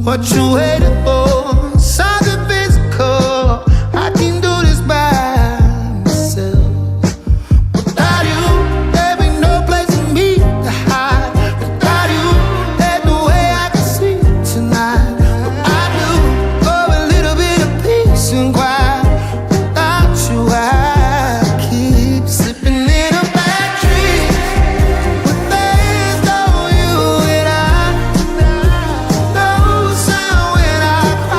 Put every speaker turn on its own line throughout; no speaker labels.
What you waiting for? Something physical. I can do this by myself. Without you, there ain't no place for me to hide. Without you, there's no way I can sleep tonight. But I do for a little bit of peace and quiet. Without you, I keep slipping in a bad dream. But there's no you and I. No sound when I cry.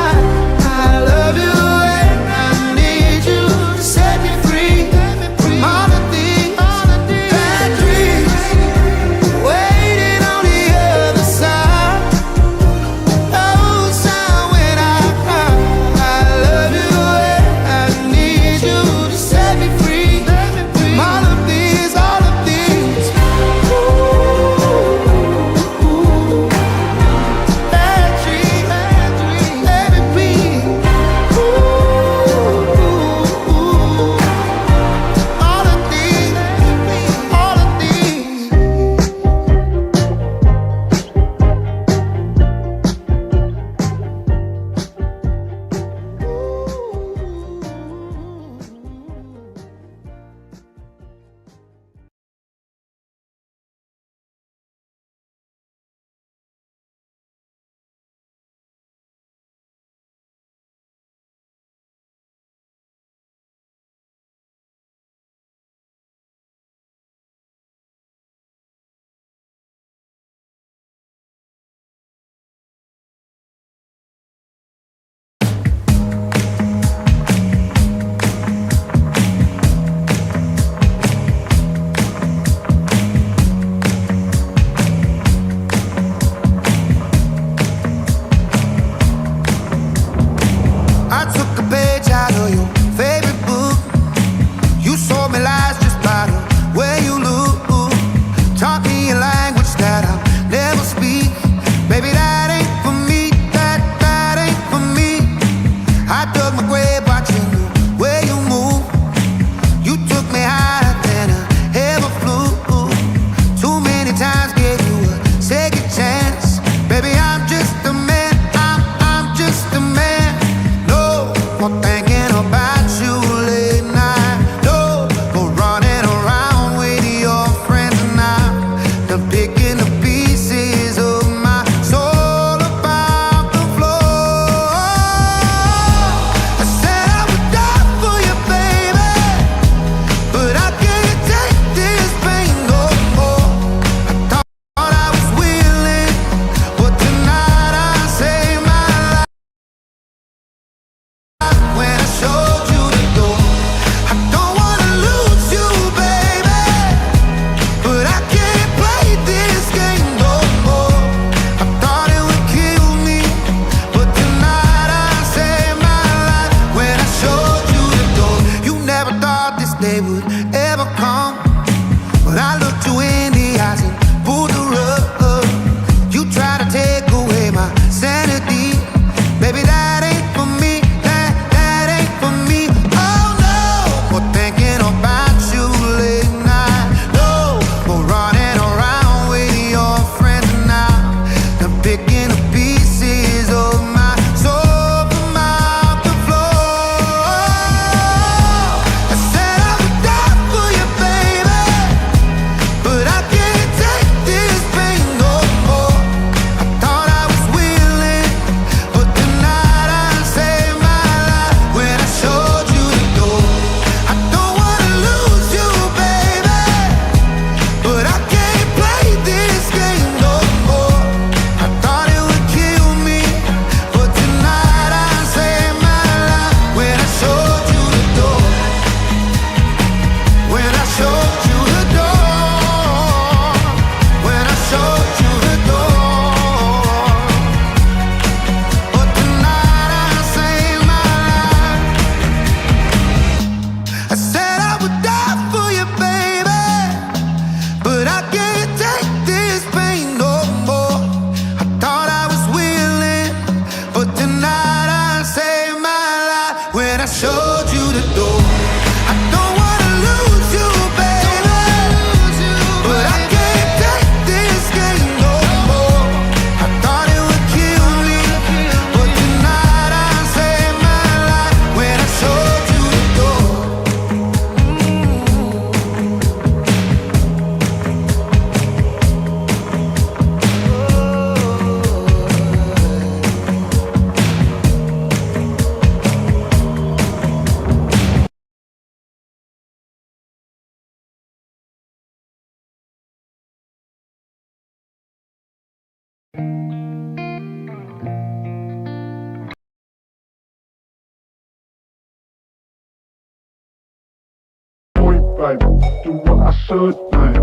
baby, do what I should, baby.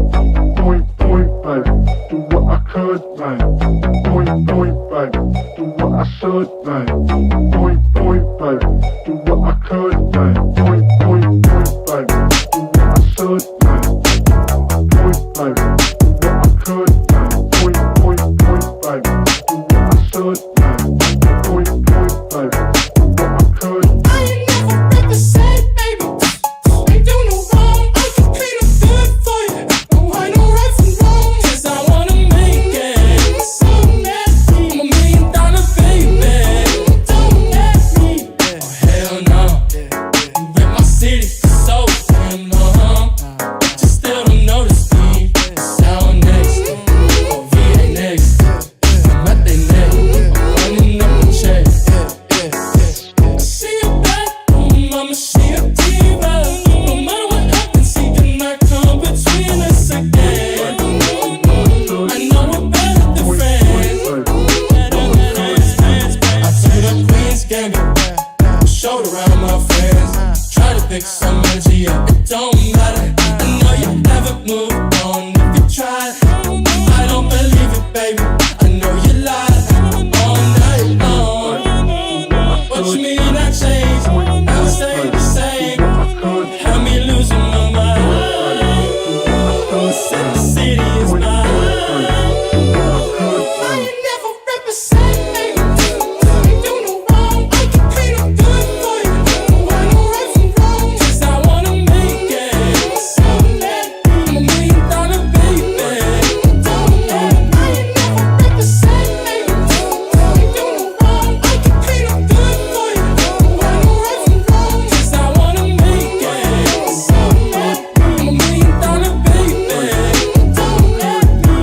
Point, baby, do what I could, baby. Point, baby, do what I should, baby. Point, baby, do what I could, baby. Point, baby, do what I should, baby. Point, baby, do what I could, baby. Point, baby, do what I should, baby. Point, baby, do what I could.
I ain't never represent, baby. Ain't do no wrong. I can clean up good for you. No right, no right from wrong. 'Cause I wanna make it. So nasty. I'm $1 million baby. Don't let me. Oh hell no. You rep my city so damn long. Just still don't notice me. Sound next. Oh VA next. I'm at they neck. I'm running up the check. She a bad mama, she a diva. No matter what happens, she cannot come between us again. I know we're better than friends. I took the Queen's Gambit, showed around my friends. Try to pick some energy up, it don't matter. I know you haven't moved on if you tried. I don't believe it, baby. I know you lied all night long. What you mean I changed? Now I stay the same. Had me losing my mind. Said the city is mine. I ain't never represent, baby. Ain't do no wrong. I can clean up good for you. No right, no right from wrong. 'Cause I wanna make it. So let me. I'm $1 million baby. Don't let me. I ain't never represent, baby. Ain't do no wrong. I can clean up good for you. No right, no right from wrong. 'Cause I wanna make it. So let me. I'm $1 million baby. Don't let me.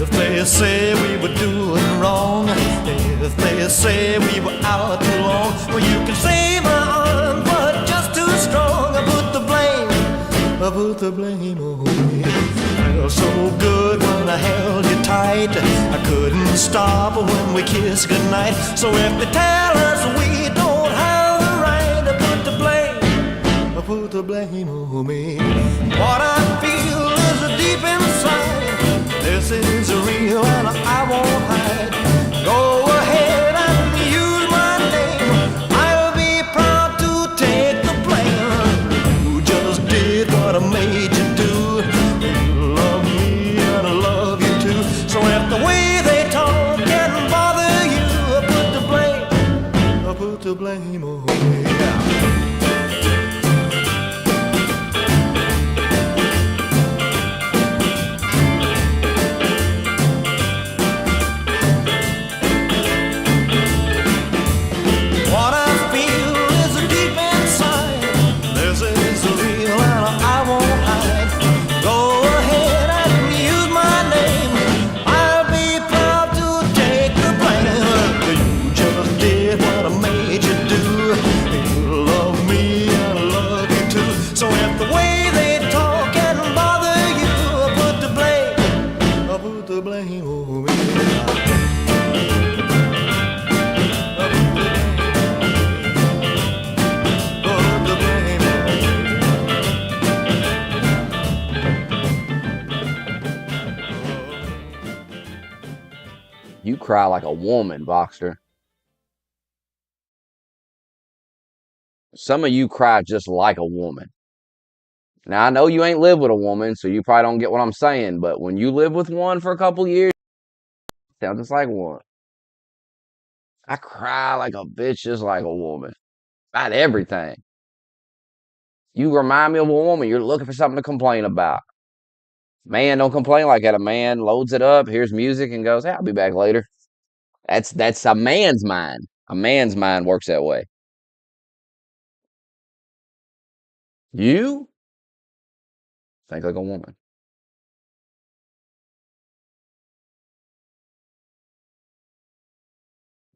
If they say we were doing wrong, if they say we were out too long, well, you can say my arm, but just too strong. I put the blame on me. Felt so good when I held you tight. I couldn't stop when we kissed goodnight. So if they tell us we don't have the right, I put the blame on me. What I feel is deep inside. This is real and I won't hide. Go ahead and use my name. I'll be proud to take the blame. You just did what I made you do. You love me and I love you too. So if the way they talk can bother you, I put the blame on me. What I feel is deep inside.
You cry like a woman, Boxster. Some of you cry just like a woman. Now, I know you ain't lived with a woman, so you probably don't get what I'm saying, but when you live with one for a couple years, it sounds just like one. I cry like a bitch just like a woman. About everything. You remind me of a woman, you're looking for something to complain about. Man, don't complain like that. A man loads it up, hears music, and goes, hey, I'll be back later. That's a man's mind. A man's mind works that way. You think like a woman.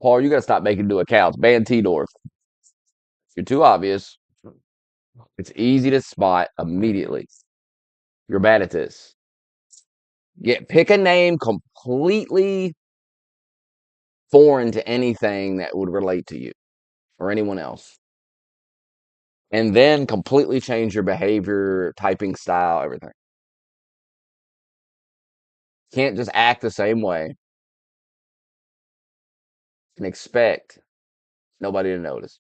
Paul, you gotta stop making new accounts. Ban T-Dorf. You're too obvious. It's easy to spot immediately. You're bad at this. Pick a name completely foreign to anything that would relate to you or anyone else. And then completely change your behavior, typing style, everything. Can't just act the same way and expect nobody to notice.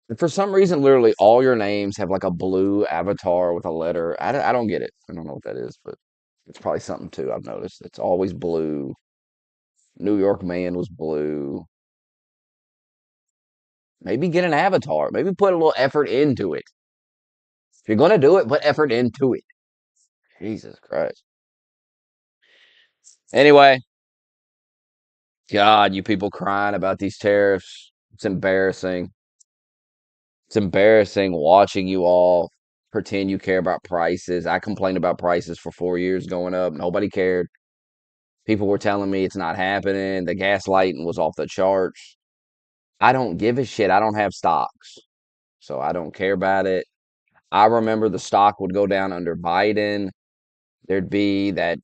And for some reason, literally all your names have like a blue avatar with a letter. I don't get it. I don't know what that is, but it's probably something too. I've noticed it's always blue. New York Man was blue. Maybe get an avatar. Maybe put a little effort into it. If you're gonna do it, put effort into it. Jesus Christ. Anyway, God, you people crying about these tariffs. It's embarrassing. It's embarrassing watching you all pretend you care about prices. I complained about prices for 4 years going up. Nobody cared. People were telling me it's not happening. The gaslighting was off the charts. I don't give a shit. I don't have stocks, so I don't care about it. I remember the stock would go down under Biden. There'd be that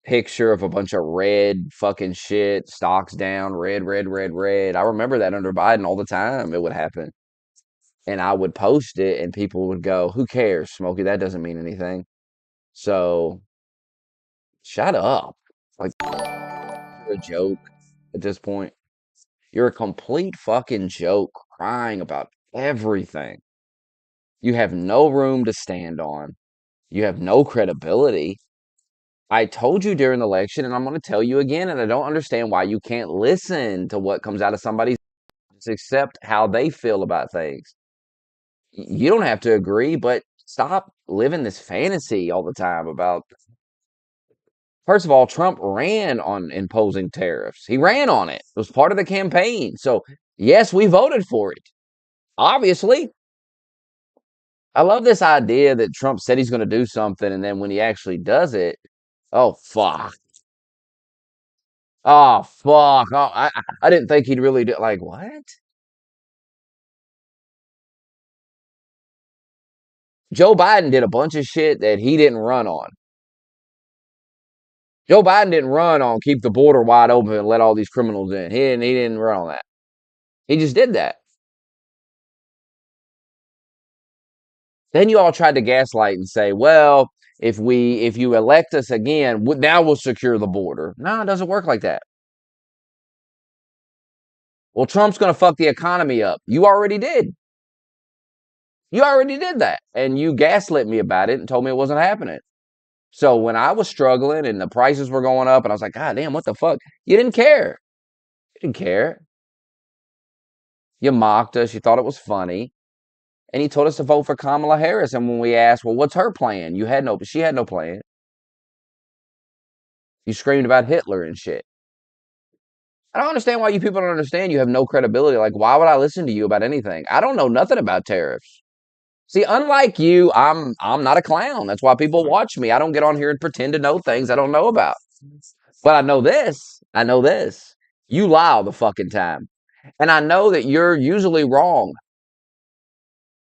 picture of a bunch of red fucking shit, stocks down, red, red, red, red. I remember that under Biden all the time. It would happen. And I would post it, and people would go, who cares, Smokey? That doesn't mean anything. So, shut up. Like, you're a joke at this point. You're a complete fucking joke crying about everything. You have no room to stand on. You have no credibility. I told you during the election, and I'm going to tell you again, and I don't understand why you can't listen to what comes out of somebody's mouth, accept how they feel about things. You don't have to agree, but stop living this fantasy all the time about. First of all, Trump ran on imposing tariffs. He ran on it. It was part of the campaign. So, yes, we voted for it. Obviously. I love this idea that Trump said he's going to do something, and then when he actually does it, oh, fuck. Oh, fuck. Oh, I didn't think he'd really do. Like, what? Joe Biden did a bunch of shit that he didn't run on. Joe Biden didn't run on keep the border wide open and let all these criminals in. He didn't run on that. He just did that. Then you all tried to gaslight and say, well, if you elect us again, now we'll secure the border. No, it doesn't work like that. Well, Trump's going to fuck the economy up. You already did. You already did that. And you gaslit me about it and told me it wasn't happening. So when I was struggling and the prices were going up and I was like, God damn, what the fuck? You didn't care. You didn't care. You mocked us. You thought it was funny. And he told us to vote for Kamala Harris. And when we asked, well, what's her plan? She had no plan. You screamed about Hitler and shit. I don't understand why you people don't understand. You have no credibility. Like, why would I listen to you about anything? I don't know nothing about tariffs. See, unlike you, I'm not a clown. That's why people watch me. I don't get on here and pretend to know things I don't know about. But I know this. I know this. You lie all the fucking time. And I know that you're usually wrong.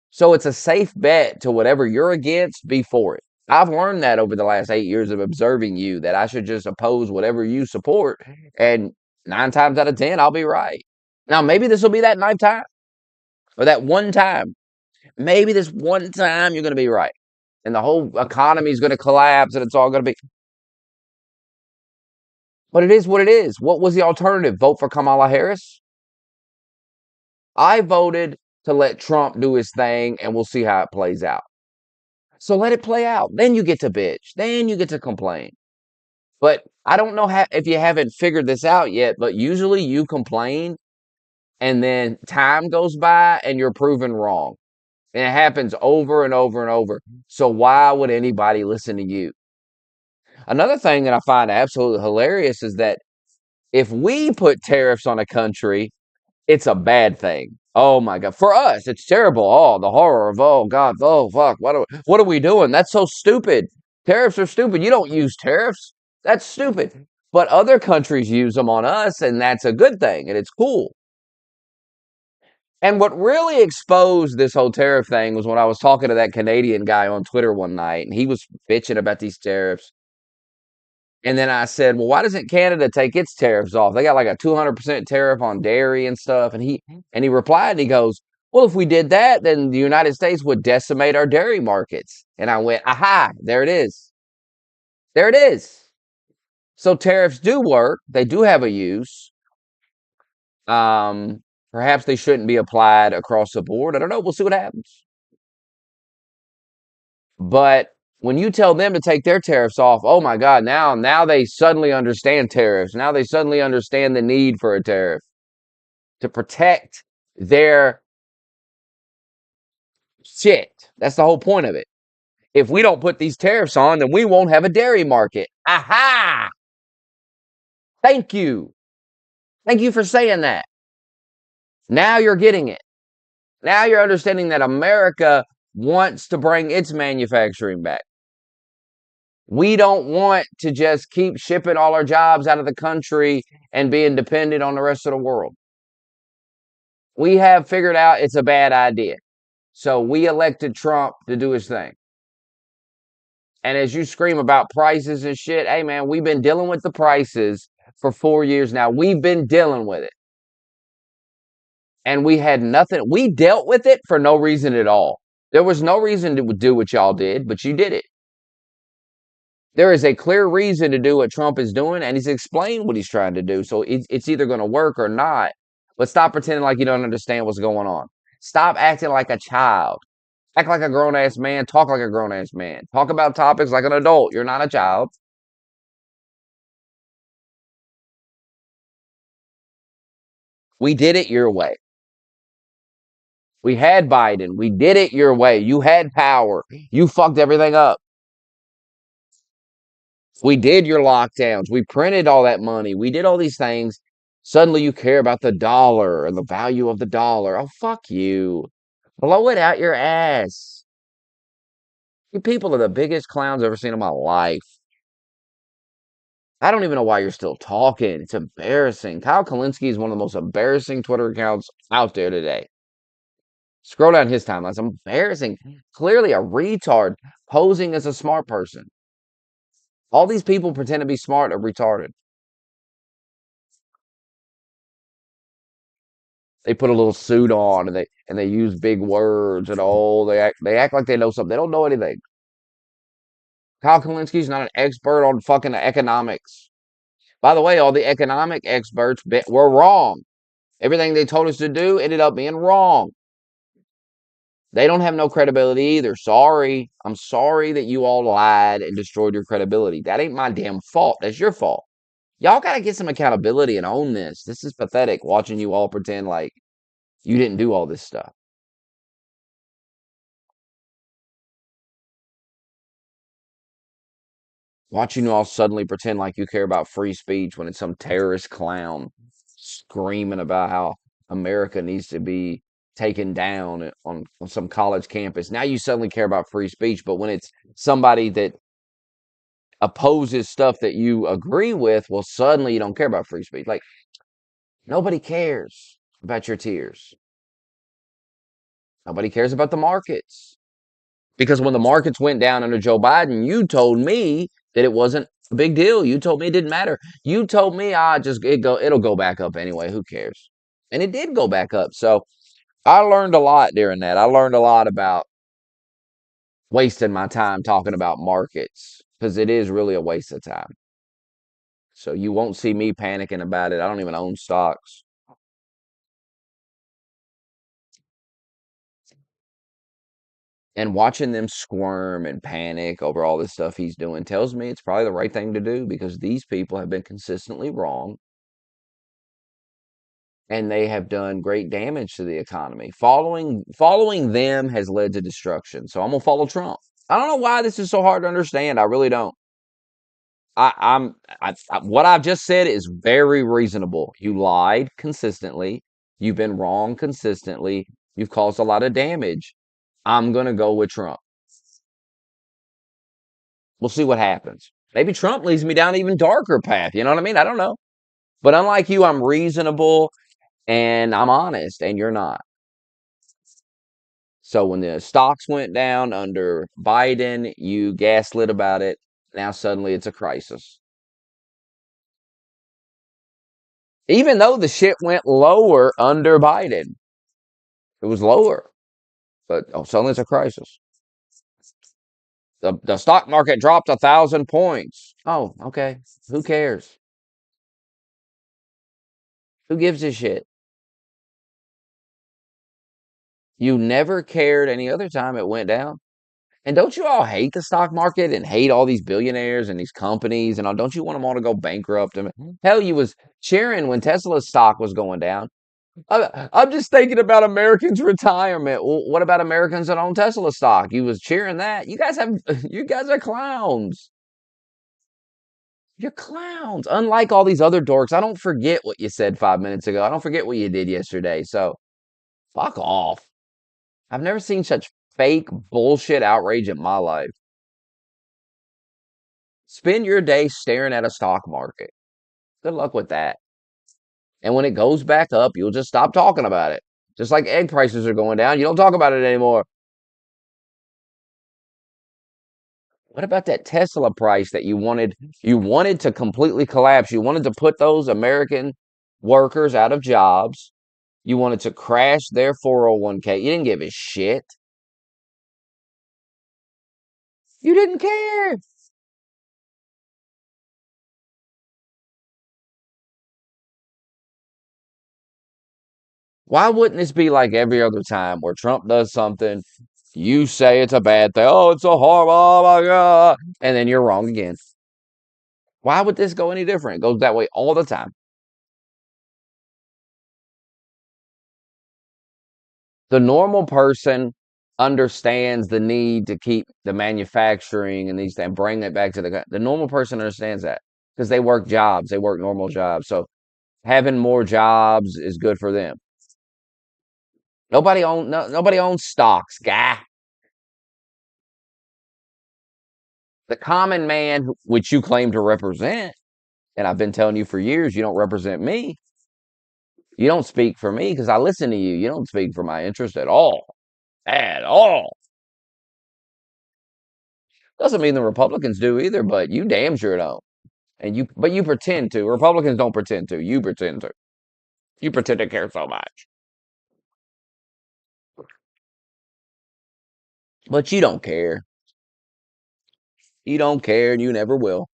So it's a safe bet to whatever you're against, be for it. I've learned that over the last 8 years of observing you, that I should just oppose whatever you support. And 9 times out of 10, I'll be right. Now, maybe this will be that 9th time or that one time. Maybe this one time you're going to be right. And the whole economy is going to collapse and it's all going to be. But it is what it is. What was the alternative? Vote for Kamala Harris? I voted to let Trump do his thing, and we'll see how it plays out. So let it play out. Then you get to bitch. Then you get to complain. But I don't know if you haven't figured this out yet, but usually you complain and then time goes by and you're proven wrong. And it happens over and over and over. So why would anybody listen to you? Another thing that I find absolutely hilarious is that if we put tariffs on a country, it's a bad thing. Oh my God. For us, it's terrible. Oh, the horror of, oh God, oh fuck. What are we doing? That's so stupid. Tariffs are stupid. You don't use tariffs. That's stupid. But other countries use them on us, and that's a good thing, and it's cool. And what really exposed this whole tariff thing was when I was talking to that Canadian guy on Twitter one night, and he was bitching about these tariffs. And then I said, well, why doesn't Canada take its tariffs off? They got like a 200% tariff on dairy and stuff. And he replied, and he goes, well, if we did that, then the United States would decimate our dairy markets. And I went, aha, there it is. There it is. So tariffs do work. They do have a use. Perhaps they shouldn't be applied across the board. I don't know. We'll see what happens. But when you tell them to take their tariffs off, oh my God, now they suddenly understand tariffs. Now they suddenly understand the need for a tariff to protect their shit. That's the whole point of it. If we don't put these tariffs on, then we won't have a dairy market. Aha! Thank you. Thank you for saying that. Now you're getting it. Now you're understanding that America wants to bring its manufacturing back. We don't want to just keep shipping all our jobs out of the country and being dependent on the rest of the world. We have figured out it's a bad idea. So we elected Trump to do his thing. And as you scream about prices and shit, hey man, we've been dealing with the prices for 4 years now. We've been dealing with it. And we had nothing. We dealt with it for no reason at all. There was no reason to do what y'all did, but you did it. There is a clear reason to do what Trump is doing, and he's explained what he's trying to do. So it's either going to work or not. But stop pretending like you don't understand what's going on. Stop acting like a child. Act like a grown-ass man. Talk like a grown-ass man. Talk about topics like an adult. You're not a child. We did it your way. We had Biden. We did it your way. You had power. You fucked everything up. We did your lockdowns. We printed all that money. We did all these things. Suddenly you care about the dollar and the value of the dollar. Oh, fuck you. Blow it out your ass. You people are the biggest clowns I've ever seen in my life. I don't even know why you're still talking. It's embarrassing. Kyle Kalinske is one of the most embarrassing Twitter accounts out there today. Scroll down his timeline. It's embarrassing. Clearly a retard posing as a smart person. All these people pretend to be smart or retarded. They put a little suit on and they use big words and they act like they know something. They don't know anything. Kyle Kalinski's not an expert on fucking economics. By the way, all the economic experts were wrong. Everything they told us to do ended up being wrong. They don't have no credibility either. Sorry. I'm sorry that you all lied and destroyed your credibility. That ain't my damn fault. That's your fault. Y'all got to get some accountability and own this. This is pathetic watching you all pretend like you didn't do all this stuff. Watching you all suddenly pretend like you care about free speech when it's some terrorist clown screaming about how America needs to be taken down on some college campus. Now you suddenly care about free speech, but when it's somebody that opposes stuff that you agree with, well, suddenly you don't care about free speech. Like, nobody cares about your tears. Nobody cares about the markets. Because when the markets went down under Joe Biden, you told me that it wasn't a big deal. You told me it didn't matter. You told me it'll go back up anyway. Who cares? And it did go back up. So I learned a lot during that. I learned a lot about wasting my time talking about markets because it is really a waste of time. So you won't see me panicking about it. I don't even own stocks. And watching them squirm and panic over all this stuff he's doing tells me it's probably the right thing to do because these people have been consistently wrong and they have done great damage to the economy. Following them has led to destruction. So I'm gonna follow Trump. I don't know why this is so hard to understand. I really don't. What I've just said is very reasonable. You lied consistently. You've been wrong consistently. You've caused a lot of damage. I'm gonna go with Trump. We'll see what happens. Maybe Trump leads me down an even darker path. You know what I mean? I don't know. But unlike you, I'm reasonable and I'm honest, and you're not. So when the stocks went down under Biden, you gaslit about it. Now suddenly it's a crisis. Even though the shit went lower under Biden, it was lower. But suddenly it's a crisis. The stock market dropped 1,000 points. Oh, okay. Who cares? Who gives a shit? You never cared any other time it went down. And don't you all hate the stock market and hate all these billionaires and these companies and all? Don't you want them all to go bankrupt? And hell, you was cheering when Tesla's stock was going down. I'm just thinking about Americans' retirement. Well, what about Americans that own Tesla stock? You was cheering that. You guys are clowns. You're clowns. Unlike all these other dorks, I don't forget what you said 5 minutes ago. I don't forget what you did yesterday. So fuck off. I've never seen such fake bullshit outrage in my life. Spend your day staring at a stock market. Good luck with that. And when it goes back up, you'll just stop talking about it. Just like egg prices are going down, you don't talk about it anymore. What about that Tesla price that you wanted? You wanted to completely collapse. You wanted to put those American workers out of jobs. You wanted to crash their 401k. You didn't give a shit. You didn't care. Why wouldn't this be like every other time where Trump does something, you say it's a bad thing, oh, it's a horrible, oh my God, and then you're wrong again. Why would this go any different? It goes that way all the time. The normal person understands the need to keep the manufacturing and these and bring it back to the normal person understands that because they work jobs, they work normal jobs. So having more jobs is good for them. Nobody owns stocks, guy. The common man, which you claim to represent, and I've been telling you for years, you don't represent me. You don't speak for me because I listen to you. You don't speak for my interest at all. At all. Doesn't mean the Republicans do either, but you damn sure don't. But you pretend to. Republicans don't pretend to. You pretend to. You pretend to care so much. But you don't care. You don't care and you never will.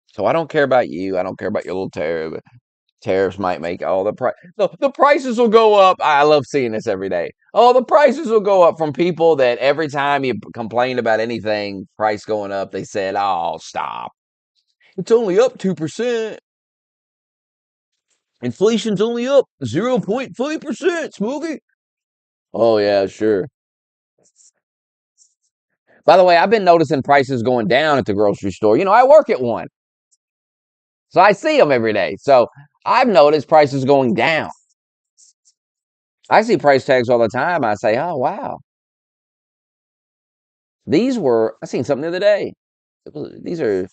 So I don't care about you. I don't care about your little tariff. Tariffs might make all the prices will go up. I love seeing this every day. Oh, the prices will go up from people that every time you complain about anything, price going up, they said, "Oh, stop. It's only up 2%. Inflation's only up 0.5%, Smokey." Oh yeah, sure. By the way, I've been noticing prices going down at the grocery store. I work at one, so I see them every day. So I've noticed prices going down. I see price tags all the time. I say, "Oh wow." I seen something the other day. These are,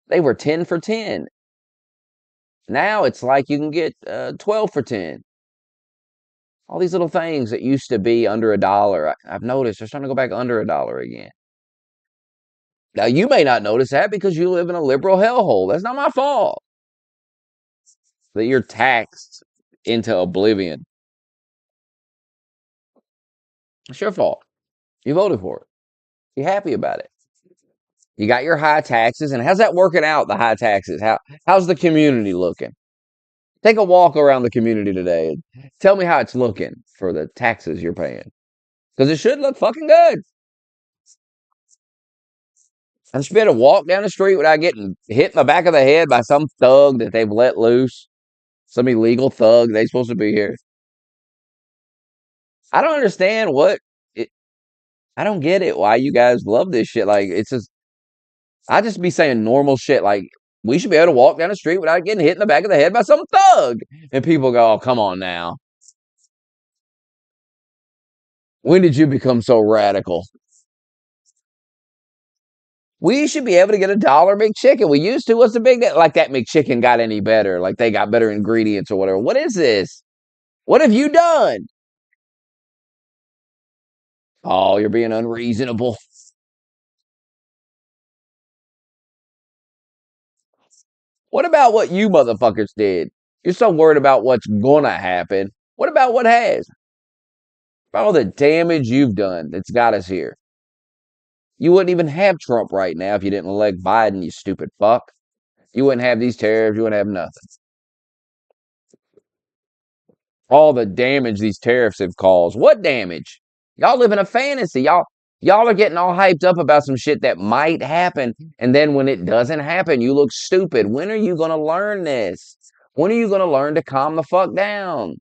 they were 10 for 10. Now it's like you can get 12 for 10. All these little things that used to be under $1, I've noticed they're starting to go back under $1 again. Now you may not notice that because you live in a liberal hellhole. That's not my fault that you're taxed into oblivion. It's your fault. You voted for it. You're happy about it. You got your high taxes, and how's that working out? The high taxes. How's the community looking? Take a walk around the community today and tell me how it's looking for the taxes you're paying. Because it should look fucking good. I should be able to walk down the street without getting hit in the back of the head by some thug that they've let loose. Some illegal thug. They supposed to be here. I don't understand it. I don't get it. Why you guys love this shit? Like, it's just, I just be saying normal shit. Like, we should be able to walk down the street without getting hit in the back of the head by some thug. And people go, oh, come on now. When did you become so radical? We should be able to get $1 McChicken. We used to. What's the big like that McChicken got any better? Like they got better ingredients or whatever. What is this? What have you done? Oh, you're being unreasonable. What about what you motherfuckers did? You're so worried about what's gonna happen. What about what has? About all the damage you've done that's got us here. You wouldn't even have Trump right now if you didn't elect Biden, you stupid fuck. You wouldn't have these tariffs. You wouldn't have nothing. All the damage these tariffs have caused. What damage? Y'all live in a fantasy. Y'all are getting all hyped up about some shit that might happen, and then when it doesn't happen, you look stupid. When are you gonna learn this? When are you gonna learn to calm the fuck down?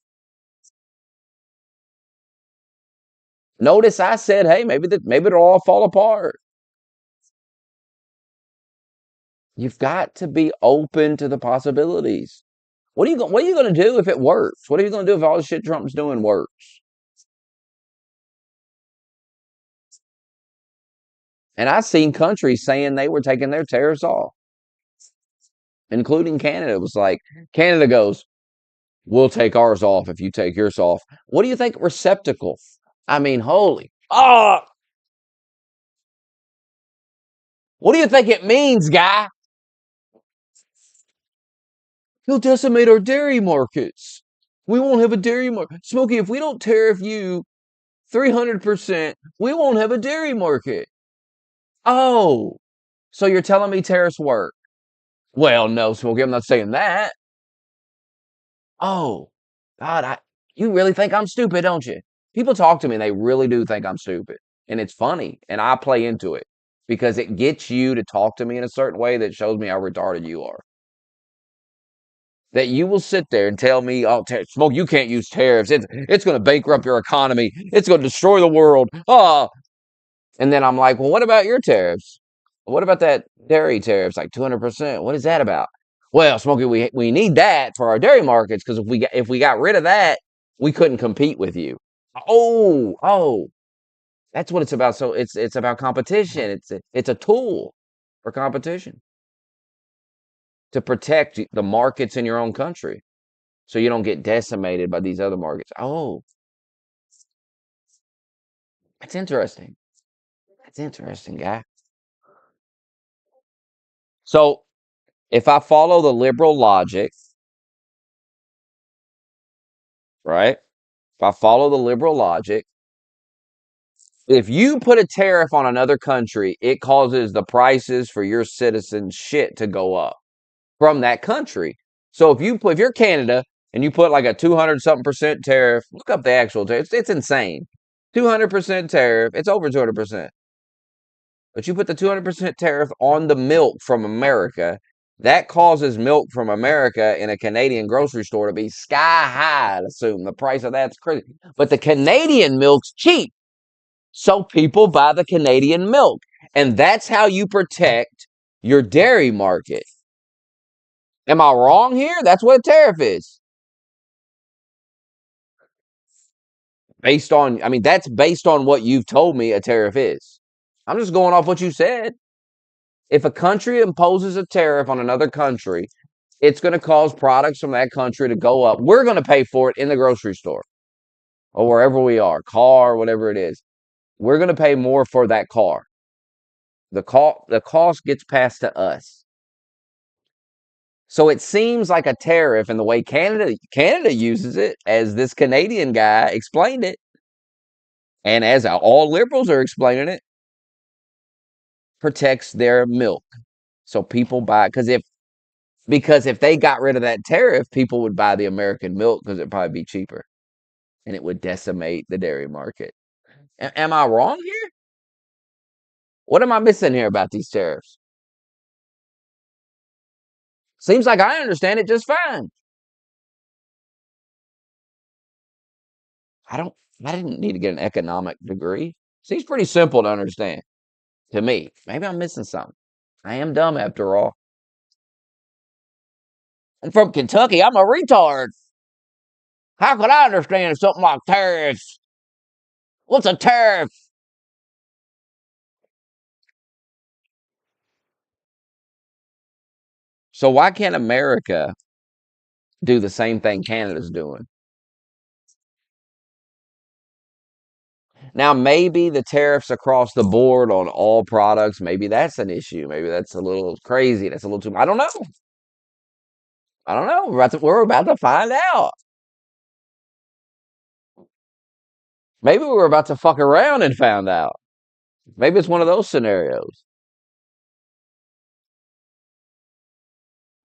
Notice I said, hey, maybe it'll all fall apart. You've got to be open to the possibilities. What are you going to do if it works? What are you going to do if all the shit Trump's doing works? And I've seen countries saying they were taking their tariffs off, including Canada. It was like, Canada goes, we'll take ours off if you take yours off. What do you think receptacle? I mean, holy. Oh! What do you think it means, guy? He'll decimate our dairy markets. We won't have a dairy market. Smokey, if we don't tariff you 300%, we won't have a dairy market. Oh, so you're telling me tariffs work? Well, no, Smokey, I'm not saying that. Oh, God, you really think I'm stupid, don't you? People talk to me and they really do think I'm stupid. And it's funny, and I play into it because it gets you to talk to me in a certain way that shows me how retarded you are. That you will sit there and tell me, oh, Smoke, you can't use tariffs. It's going to bankrupt your economy. It's going to destroy the world. Ah. And then I'm like, well, what about your tariffs? What about that dairy tariffs, like 200%? What is that about? Well, Smokey, we need that for our dairy markets because if we got rid of that, we couldn't compete with you. Oh, that's what it's about. So it's about competition. It's a tool for competition to protect the markets in your own country, so you don't get decimated by these other markets. Oh, that's interesting. That's interesting, guy. So if I follow the liberal logic, right? If I follow the liberal logic, if you put a tariff on another country, it causes the prices for your citizens shit to go up from that country. So if you're Canada and you put like a 200 something percent tariff, look up the actual tariff. It's insane. 200% tariff. It's over 200%. But you put the 200% tariff on the milk from America, that causes milk from America in a Canadian grocery store to be sky high, I'd assume. The price of that's crazy. But the Canadian milk's cheap. So people buy the Canadian milk. And that's how you protect your dairy market. Am I wrong here? That's what a tariff is. That's based on what you've told me a tariff is. I'm just going off what you said. If a country imposes a tariff on another country, it's going to cause products from that country to go up. We're going to pay for it in the grocery store or wherever we are, car, whatever it is. We're going to pay more for that car. The cost gets passed to us. So it seems like a tariff in the way Canada uses it, as this Canadian guy explained it, and as all liberals are explaining it. protects their milk. So people buy because if they got rid of that tariff, people would buy the American milk because it'd probably be cheaper and it would decimate the dairy market. Am I wrong here? What am I missing here about these tariffs? Seems like I understand it just fine. I don't I didn't need to get an economic degree. Seems pretty simple to understand to me. Maybe I'm missing something. I am dumb after all. I'm from Kentucky. I'm a retard. How could I understand something like tariffs? What's a tariff? So why can't America do the same thing Canada's doing? Now, maybe the tariffs across the board on all products, maybe that's an issue. Maybe that's a little crazy. That's a little too. I don't know. I don't know. We're about to find out. Maybe we're about to fuck around and found out. Maybe it's one of those scenarios.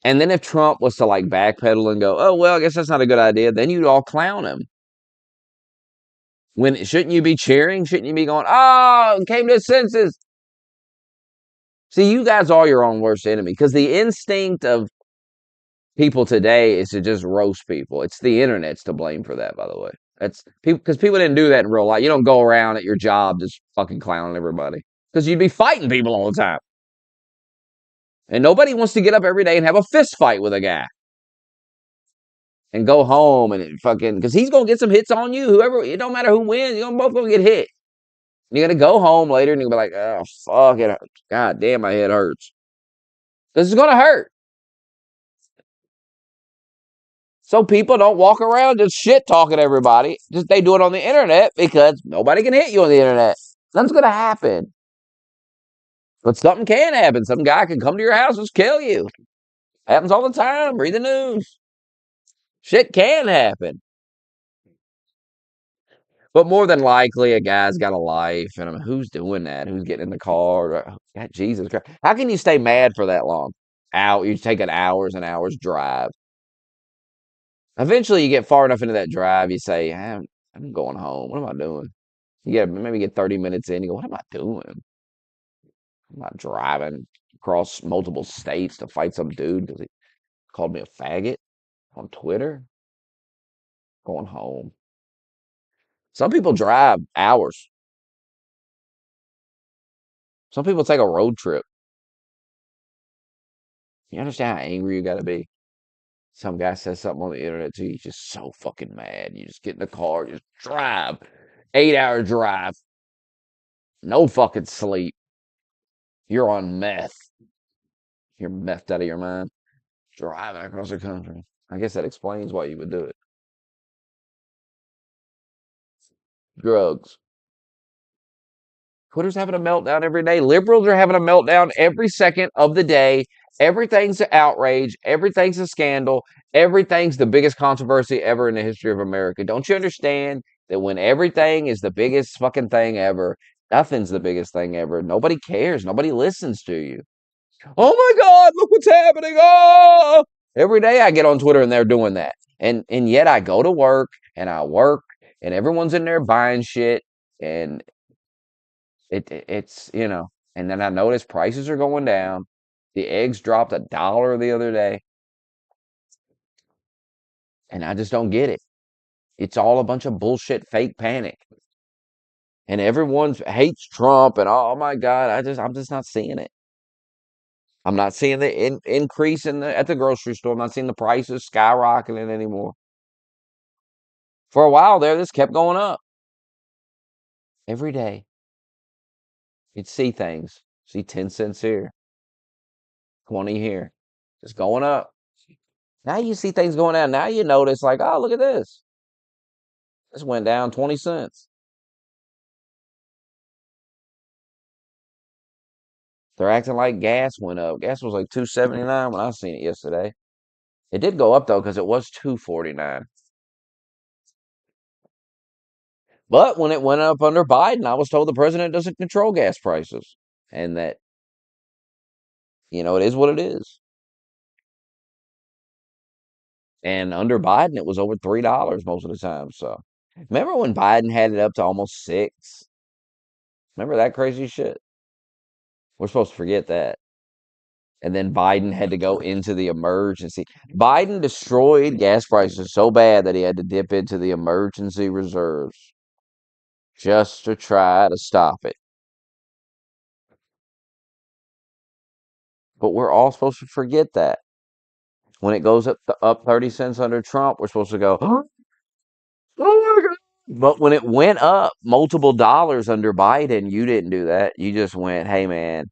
And then if Trump was to like backpedal and go, oh, well, I guess that's not a good idea, then you'd all clown him. When shouldn't you be cheering? Shouldn't you be going, oh, came to his senses? See, you guys are your own worst enemy because the instinct of people today is to just roast people. It's the internet's to blame for that, by the way. That's people because people didn't do that in real life. You don't go around at your job just fucking clowning everybody because you'd be fighting people all the time. And nobody wants to get up every day and have a fist fight with a guy and go home and fucking because he's gonna get some hits on you. Whoever, it don't matter who wins, you're both gonna get hit. You're gonna go home later and you're gonna be like, oh fuck it, god damn, my head hurts. This is gonna hurt. So people don't walk around just shit talking to everybody. Just they do it on the internet because nobody can hit you on the internet. Nothing's gonna happen. But something can happen. Some guy can come to your house and just kill you. Happens all the time. Read the news. Shit can happen. But more than likely, a guy's got a life. And I mean, who's doing that? Who's getting in the car? God, Jesus Christ. How can you stay mad for that long? You're taking hours and hours drive. Eventually, you get far enough into that drive, you say, I'm going home. What am I doing? Maybe get 30 minutes in. You go, what am I doing? I'm not driving across multiple states to fight some dude because he called me a faggot on Twitter. Going home. Some people drive hours. Some people take a road trip. You understand how angry you got to be? Some guy says something on the internet to you, you're just so fucking mad. You just get in the car, just drive. 8-hour drive. No fucking sleep. You're on meth. You're methed out of your mind. Driving across the country. I guess that explains why you would do it. Drugs. Twitter's having a meltdown every day. Liberals are having a meltdown every second of the day. Everything's an outrage. Everything's a scandal. Everything's the biggest controversy ever in the history of America. Don't you understand that when everything is the biggest fucking thing ever, nothing's the biggest thing ever. Nobody cares. Nobody listens to you. Oh my God, look what's happening. Oh, every day I get on Twitter and they're doing that. And yet I go to work and I work and everyone's in there buying shit and it's and then I notice prices are going down. The eggs dropped $1 the other day, and I just don't get it. It's all a bunch of bullshit, fake panic, and everyone hates Trump. And oh my God, I'm just not seeing it. I'm not seeing the increase at the grocery store. I'm not seeing the prices skyrocketing anymore. For a while there, this kept going up every day. You'd see things, see 10 cents here, 20 here, just going up. Now you see things going down. Now you notice, like, oh, look at this. This went down 20 cents. They're acting like gas went up. Gas was like $2.79 when I seen it yesterday. It did go up though because it was $2.49. But when it went up under Biden, I was told the president doesn't control gas prices, and that It is what it is. And under Biden, it was over $3 most of the time. So remember when Biden had it up to almost 6? Remember that crazy shit? We're supposed to forget that. And then Biden had to go into the emergency. Biden destroyed gas prices so bad that he had to dip into the emergency reserves just to try to stop it. But we're all supposed to forget that. When it goes up 30 cents under Trump, we're supposed to go, oh my God. But when it went up multiple dollars under Biden, you didn't do that. You just went, hey, man,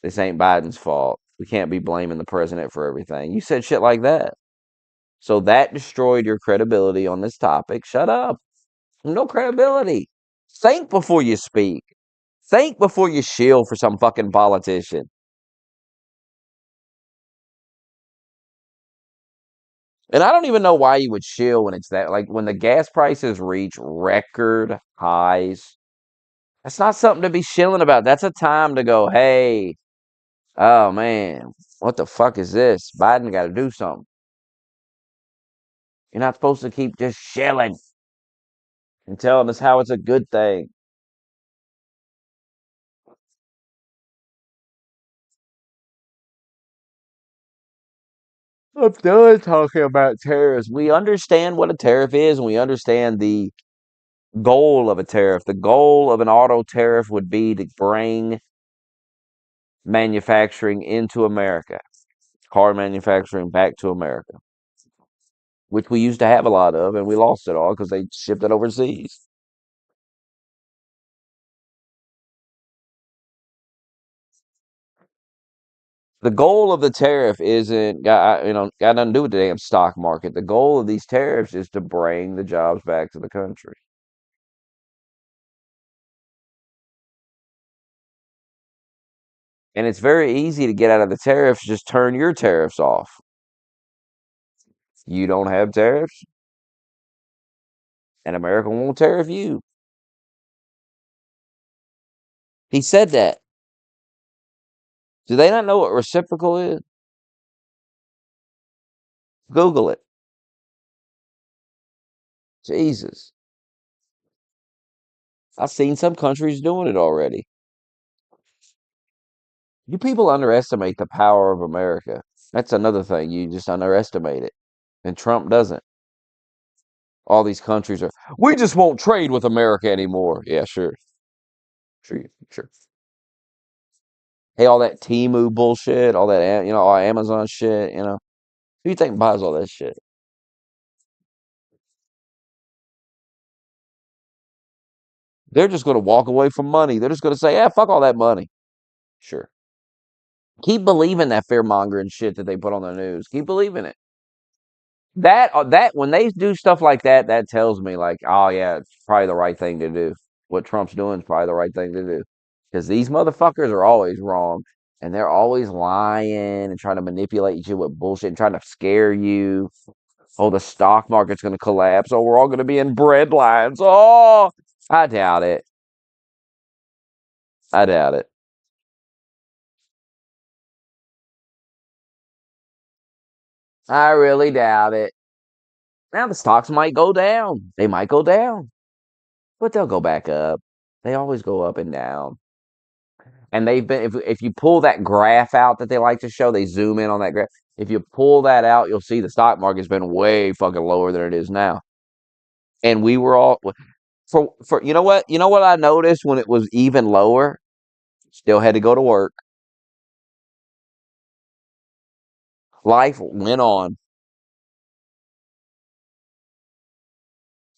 this ain't Biden's fault. We can't be blaming the president for everything. You said shit like that. So that destroyed your credibility on this topic. Shut up. No credibility. Think before you speak. Think before you shield for some fucking politician. And I don't even know why you would shield when it's that. Like when the gas prices reach record highs, that's not something to be shilling about. That's a time to go, hey, oh man, what the fuck is this? Biden got to do something. You're not supposed to keep just shilling and telling us how it's a good thing. I'm done talking about tariffs. We understand what a tariff is, and we understand the goal of a tariff. The goal of an auto tariff would be to bring manufacturing into America, car manufacturing back to America, which we used to have a lot of, and we lost it all because they shipped it overseas. The goal of the tariff isn't got nothing to do with the damn stock market. The goal of these tariffs is to bring the jobs back to the country. And it's very easy to get out of the tariffs. Just turn your tariffs off. You don't have tariffs, and America won't tariff you. He said that. Do they not know what reciprocal is? Google it. Jesus. I've seen some countries doing it already. You people underestimate the power of America. That's another thing. You just underestimate it. And Trump doesn't. All these countries are, we just won't trade with America anymore. Yeah, sure. Sure. Sure. Hey, all that Temu bullshit, all that, all Amazon shit, who do you think buys all that shit? They're just going to walk away from money. They're just going to say, yeah, fuck all that money. Sure. Keep believing that fear mongering shit that they put on the news. Keep believing it. That when they do stuff like that, that tells me like, oh yeah, it's probably the right thing to do. What Trump's doing is probably the right thing to do. Because these motherfuckers are always wrong. And they're always lying and trying to manipulate you with bullshit and trying to scare you. Oh, the stock market's going to collapse. Oh, we're all going to be in bread lines. Oh, I doubt it. I doubt it. I really doubt it. Now the stocks might go down. They might go down, but they'll go back up. They always go up and down. And they've been if you pull that graph out that they like to show, they zoom in on that graph. If you pull that out, you'll see the stock market's been way fucking lower than it is now. And we were all for you know what I noticed when it was even lower? Still had to go to work. Life went on.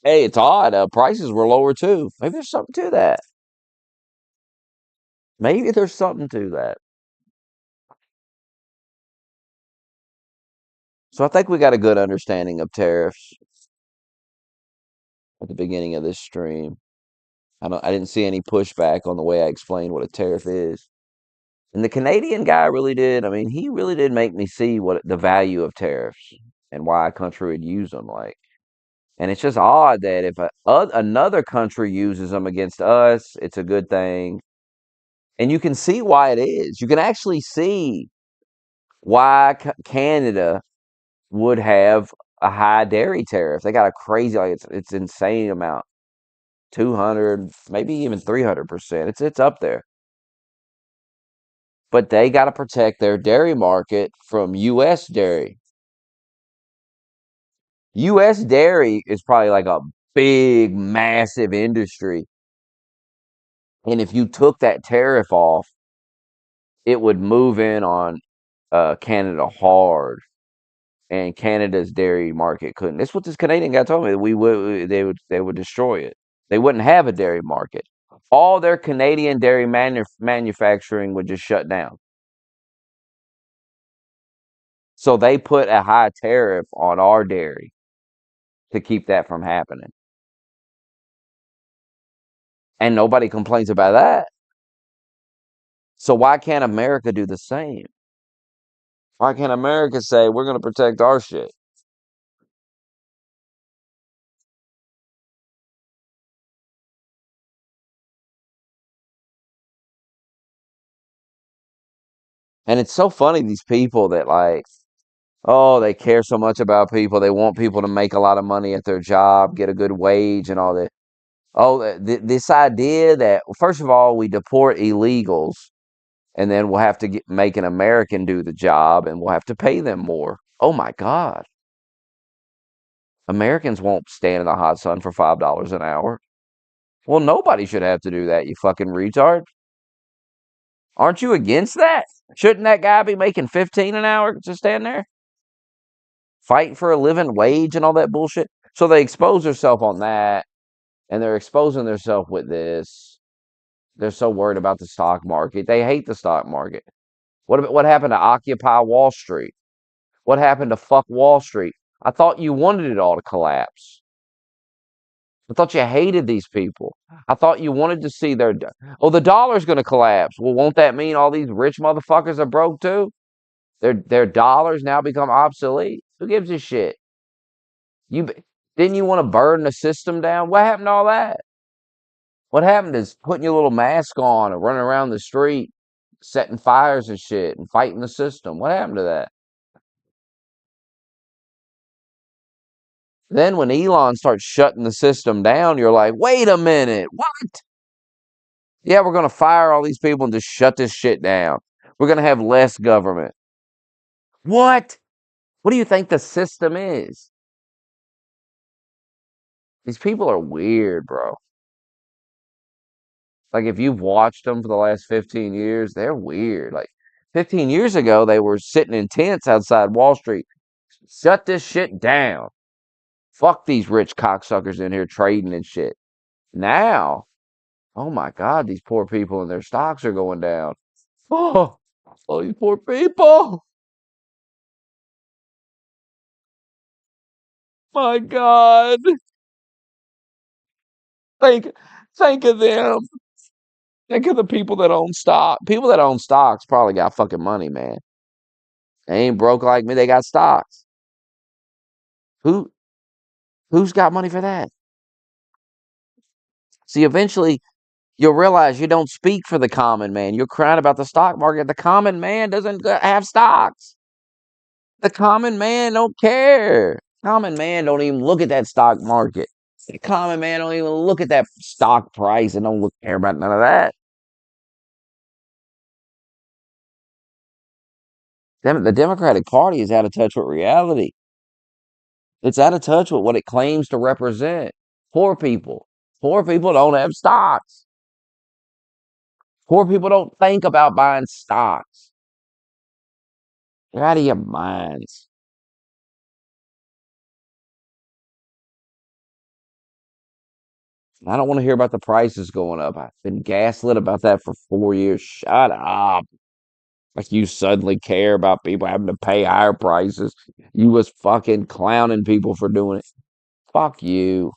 Hey, it's odd. Prices were lower too. Maybe there's something to that. Maybe there's something to that. So I think we got a good understanding of tariffs at the beginning of this stream. I didn't see any pushback on the way I explained what a tariff is. And the Canadian guy really did. I mean, he really did make me see what the value of tariffs and why a country would use them. Like, and it's just odd that if another country uses them against us, it's a good thing. And you can see why it is. You can actually see why Canada would have a high dairy tariff. They got a crazy, like it's insane amount, 200, maybe even 300%. It's up there. But they got to protect their dairy market from U.S. dairy. U.S. dairy is probably like a big, massive industry. And if you took that tariff off, it would move in on Canada hard, and Canada's dairy market couldn't. That's what this Canadian guy told me. They would destroy it. They wouldn't have a dairy market. All their Canadian dairy manufacturing would just shut down. So they put a high tariff on our dairy to keep that from happening. And nobody complains about that. So why can't America do the same? Why can't America say we're going to protect our shit? And it's so funny, these people that like, oh, they care so much about people. They want people to make a lot of money at their job, get a good wage and all that. Oh, this idea that, first of all, we deport illegals, and then we'll have to make an American do the job, and we'll have to pay them more. Oh my God. Americans won't stand in the hot sun for $5 an hour. Well, nobody should have to do that, you fucking retard. Aren't you against that? Shouldn't that guy be making 15 an hour to stand there? Fighting for a living wage and all that bullshit. So they expose themselves on that, and they're exposing themselves with this. They're so worried about the stock market. They hate the stock market. What happened to Occupy Wall Street? What happened to fuck Wall Street? I thought you wanted it all to collapse. I thought you hated these people. I thought you wanted to see oh, the dollar's going to collapse. Well, won't that mean all these rich motherfuckers are broke too? Their dollars now become obsolete. Who gives a shit? Didn't you want to burn the system down? What happened to all that? What happened is putting your little mask on and running around the street, setting fires and shit and fighting the system. What happened to that? Then when Elon starts shutting the system down, you're like, wait a minute, what? Yeah, we're going to fire all these people and just shut this shit down. We're going to have less government. What? What do you think the system is? These people are weird, bro. Like, if you've watched them for the last 15 years, they're weird. Like, 15 years ago, they were sitting in tents outside Wall Street. Shut this shit down. Fuck these rich cocksuckers in here trading and shit. Now, oh my God, these poor people and their stocks are going down. Oh, oh, you poor people. My God. Think, think of them. Think of the people that own stock. People that own stocks probably got fucking money, man. They ain't broke like me. They got stocks. Who, who's got money for that? See, eventually you'll realize you don't speak for the common man. You're crying about the stock market. The common man doesn't have stocks. The common man don't care. Common man don't even look at that stock market. The common man don't even look at that stock price and don't care about none of that. The Democratic Party is out of touch with reality. It's out of touch with what it claims to represent. Poor people. Poor people don't have stocks. Poor people don't think about buying stocks. You're out of your minds. I don't want to hear about the prices going up. I've been gaslit about that for 4 years. Shut up. Like you suddenly care about people having to pay higher prices. You was fucking clowning people for doing it. Fuck you.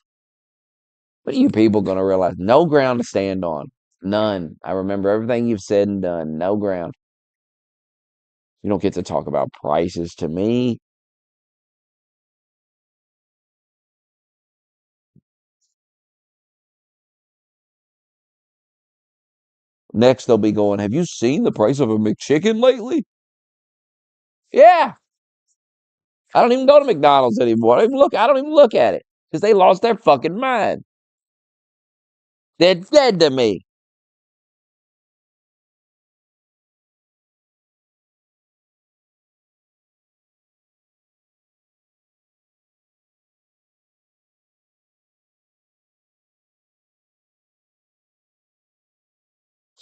What are you people gonna realize? No ground to stand on. None. I remember everything you've said and done. No ground. You don't get to talk about prices to me. Next, they'll be going, "Have you seen the price of a McChicken lately?" Yeah, I don't even go to McDonald's anymore. I don't even look at it because they lost their fucking mind. They're dead to me.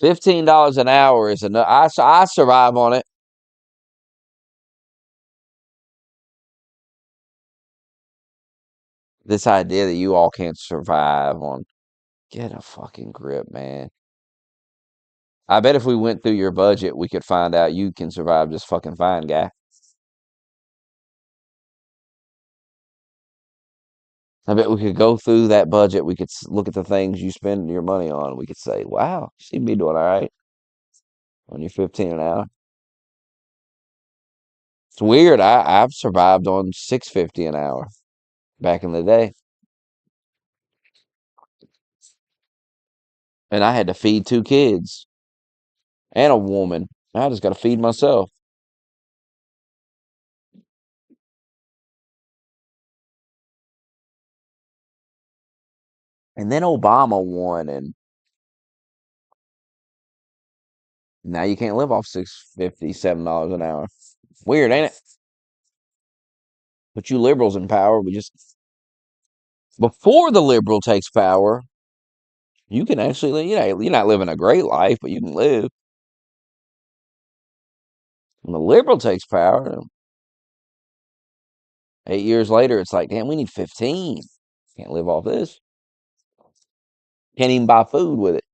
$15 an hour is enough. I survive on it. This idea that you all can't survive on, get a fucking grip, man. I bet if we went through your budget, we could find out you can survive just fucking fine, guy. I bet we could go through that budget. We could look at the things you spend your money on. We could say, wow, you seem to be doing all right on your 15 an hour. It's weird. I've survived on 6.50 an hour back in the day. And I had to feed 2 kids and a woman. I just got to feed myself. And then Obama won, and now you can't live off $6.57 an hour. Weird, ain't it? But you liberals in power, we just before the liberal takes power, you can actually, you're not living a great life, but you can live. When the liberal takes power, 8 years later, it's like, damn, we need 15. Can't live off this. Can't even buy food with it.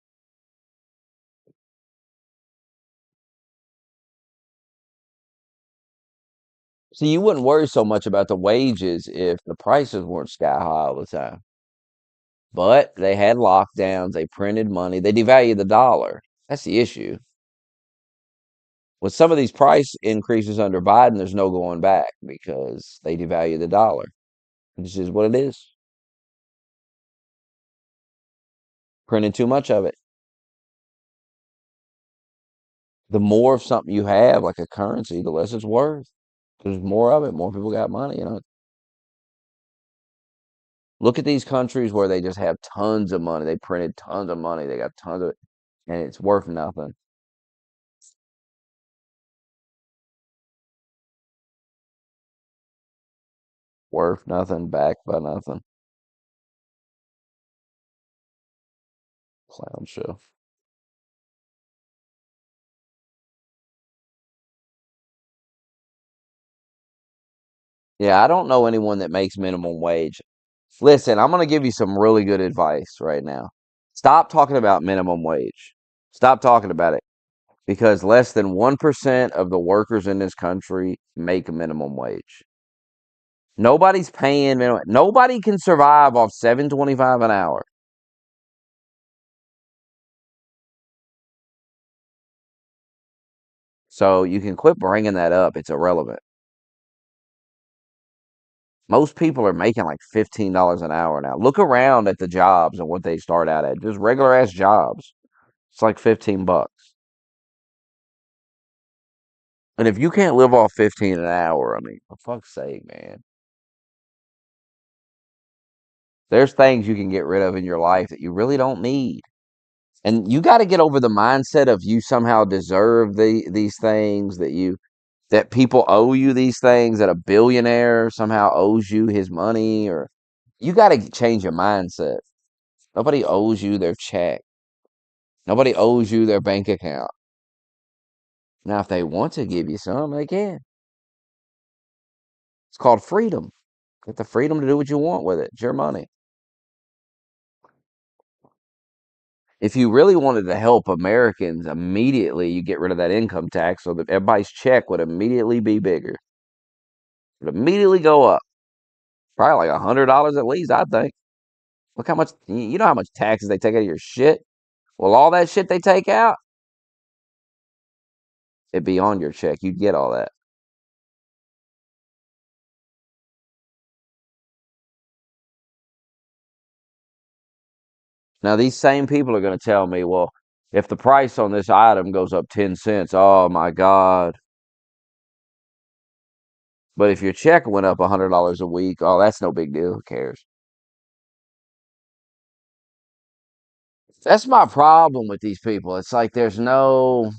So you wouldn't worry so much about the wages if the prices weren't sky high all the time. But they had lockdowns, they printed money, they devalued the dollar. That's the issue. With some of these price increases under Biden, there's no going back because they devalue the dollar. This is what it is. Printing too much of it. The more of something you have, like a currency, the less it's worth. There's more of it. More people got money. Look at these countries where they just have tons of money. They printed tons of money. They got tons of it, and it's worth nothing. Worth nothing, backed by nothing. Clown show. Yeah, I don't know anyone that makes minimum wage. Listen, I'm going to give you some really good advice right now. Stop talking about minimum wage. Stop talking about it because less than 1% of the workers in this country make a minimum wage. Nobody's paying minimum. Nobody can survive off 7.25 an hour. So you can quit bringing that up. It's irrelevant. Most people are making like $15 an hour now. Look around at the jobs and what they start out at. Just regular ass jobs. It's like 15 bucks. And if you can't live off 15 an hour, I mean, for fuck's sake, man. There's things you can get rid of in your life that you really don't need. And you got to get over the mindset of you somehow deserve these things, that people owe you these things, that a billionaire somehow owes you his money, or you got to change your mindset. Nobody owes you their check. Nobody owes you their bank account. Now, if they want to give you some, they can. It's called freedom. Get the freedom to do what you want with it. It's your money. If you really wanted to help Americans immediately, you get rid of that income tax so that everybody's check would immediately be bigger. Would immediately go up. Probably like $100 at least, I think. Look how much, you know how much taxes they take out of your shit? Well, all that shit they take out, it'd be on your check. You'd get all that. Now, these same people are going to tell me, well, If the price on this item goes up 10 cents, oh my God. But if your check went up $100 a week, oh, that's no big deal. Who cares? That's my problem with these people. It's like there's no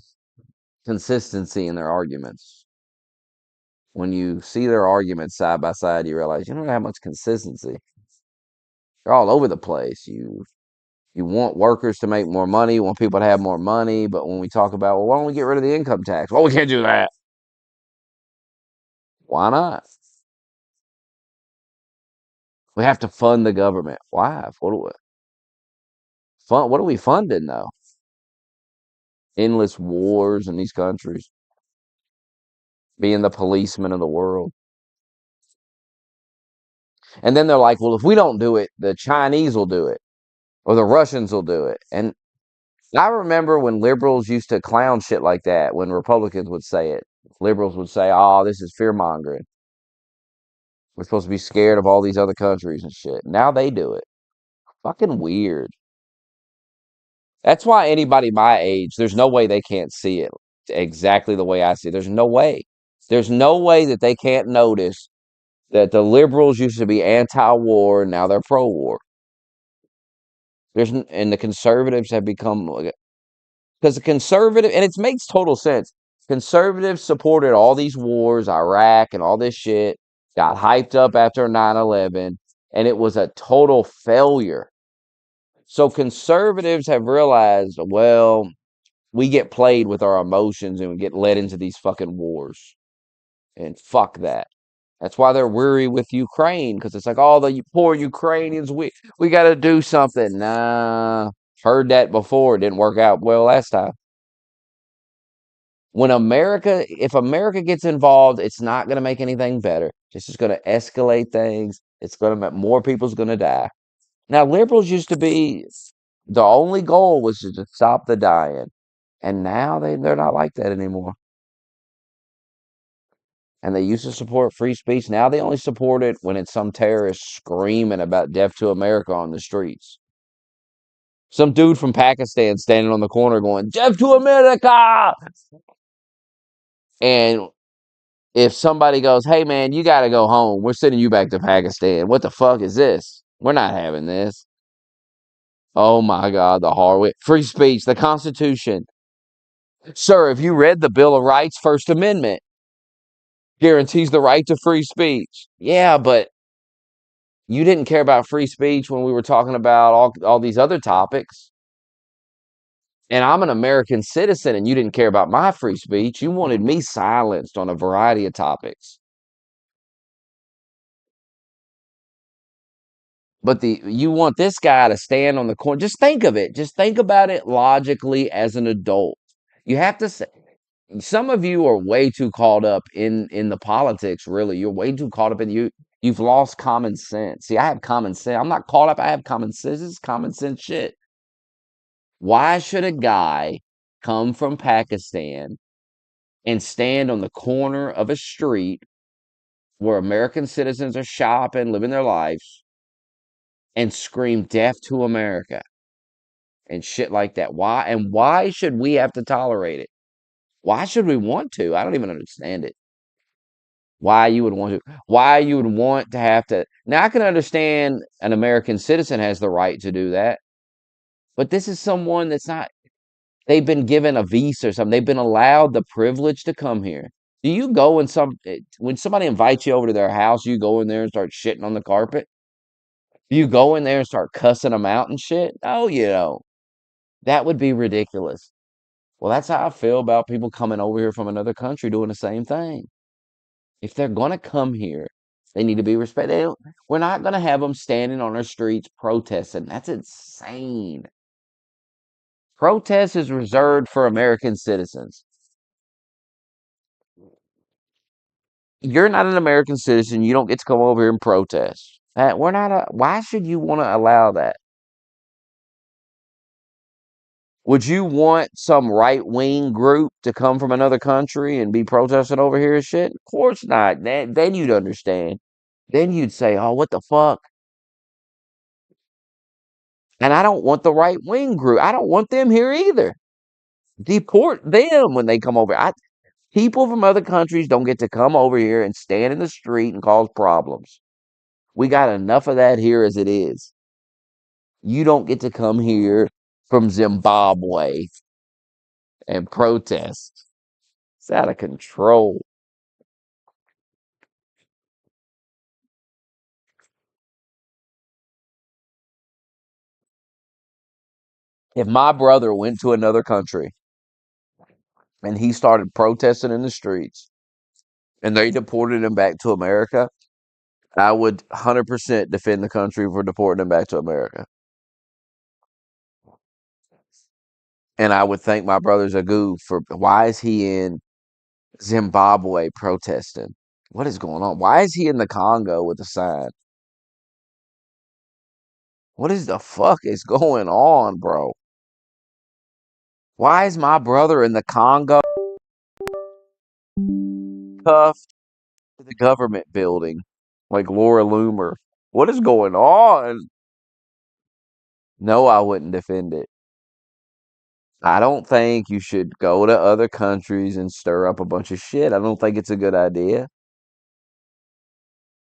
consistency in their arguments. When you see their arguments side by side, you realize you don't have much consistency. They're all over the place. You want workers to make more money, you want people to have more money, but when we talk about, well, why don't we get rid of the income tax? Well, we can't do that. Why not? We have to fund the government. Why? What are we funding though? Endless wars in these countries, being the policeman of the world. And then they're like, well, if we don't do it, the Chinese will do it or the Russians will do it. And I remember when liberals used to clown shit like that, when Republicans would say it. Liberals would say, oh, this is fear mongering. We're supposed to be scared of all these other countries and shit. Now they do it. Fucking weird. That's why anybody my age, there's no way they can't see it exactly the way I see it. There's no way. There's no way that they can't notice that the liberals used to be anti-war and now they're pro-war. And the conservatives have become, because the conservative, and it makes total sense. Conservatives supported all these wars, Iraq and all this shit, got hyped up after 9/11, and it was a total failure. So conservatives have realized, well, we get played with our emotions and we get led into these fucking wars. And fuck that. That's why they're weary with Ukraine, because it's like, oh, the poor Ukrainians, we got to do something. Nah, heard that before. It didn't work out well last time. If America gets involved, it's not going to make anything better. It's just going to escalate things. It's going to make more people's going to die. Now, liberals used to be, the only goal was to just stop the dying. And now they're not like that anymore. And they used to support free speech. Now they only support it when it's some terrorist screaming about death to America on the streets. Some dude from Pakistan standing on the corner going, death to America! And if somebody goes, hey man, you got to go home. We're sending you back to Pakistan. What the fuck is this? We're not having this. Oh my God, the hard free speech, the Constitution. Sir, have you read the Bill of Rights, First Amendment? Guarantees the right to free speech. Yeah, but you didn't care about free speech when we were talking about all these other topics. And I'm an American citizen and you didn't care about my free speech. You wanted me silenced on a variety of topics. But you want this guy to stand on the corner. Just think of it. Just think about it logically as an adult. You have to say, some of you are way too caught up in the politics, really. You're way too caught up in you've lost common sense. See, I have common sense. I'm not caught up. I have common sense. This is common sense shit. Why should a guy come from Pakistan and stand on the corner of a street where American citizens are shopping, living their lives, and scream death to America and shit like that? Why should we have to tolerate it? Why should we want to? I don't even understand it. Why you would want to? Why you would want to have to? Now I can understand an American citizen has the right to do that, but this is someone that's not. They've been given a visa or something. They've been allowed the privilege to come here. Do you go and when somebody invites you over to their house, you go in there and start shitting on the carpet? Do you go in there and start cussing them out and shit? No, you don't. That would be ridiculous. Well, that's how I feel about people coming over here from another country doing the same thing. If they're going to come here, they need to be respected. We're not going to have them standing on our streets protesting. That's insane. Protest is reserved for American citizens. You're not an American citizen. You don't get to come over here and protest. We're not. Why should you want to allow that? Would you want some right wing group to come from another country and be protesting over here and shit? Of course not. Then you'd understand. Then you'd say, "Oh, what the fuck?" And I don't want the right wing group. I don't want them here either. Deport them when they come over. People from other countries don't get to come over here and stand in the street and cause problems. We got enough of that here as it is. You don't get to come here from Zimbabwe and protest. It's out of control. If my brother went to another country and he started protesting in the streets and they deported him back to America, I would 100% defend the country for deporting him back to America. And I would thank my brother's a goof for why is he in Zimbabwe protesting? What is going on? Why is he in the Congo with a sign? What is the fuck is going on, bro? Why is my brother in the Congo cuffed to the government building like Laura Loomer? What is going on? No, I wouldn't defend it. I don't think you should go to other countries and stir up a bunch of shit. I don't think it's a good idea.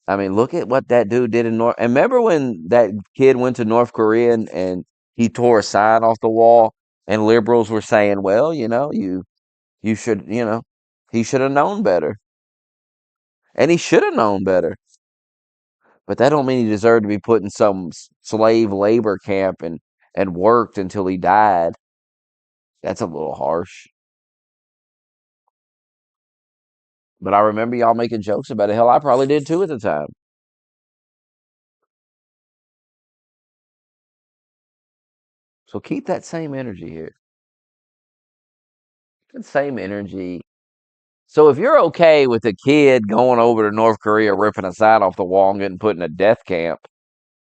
I mean, look at what that dude did in North. And remember when that kid went to North Korea and he tore a sign off the wall, and liberals were saying, "Well, you should, he should have known better, and he should have known better." But that don't mean he deserved to be put in some slave labor camp and worked until he died. That's a little harsh. But I remember y'all making jokes about it. Hell, I probably did too at the time. So keep that same energy here. That same energy. So if you're okay with a kid going over to North Korea, ripping a sign off the wall and getting put in a death camp,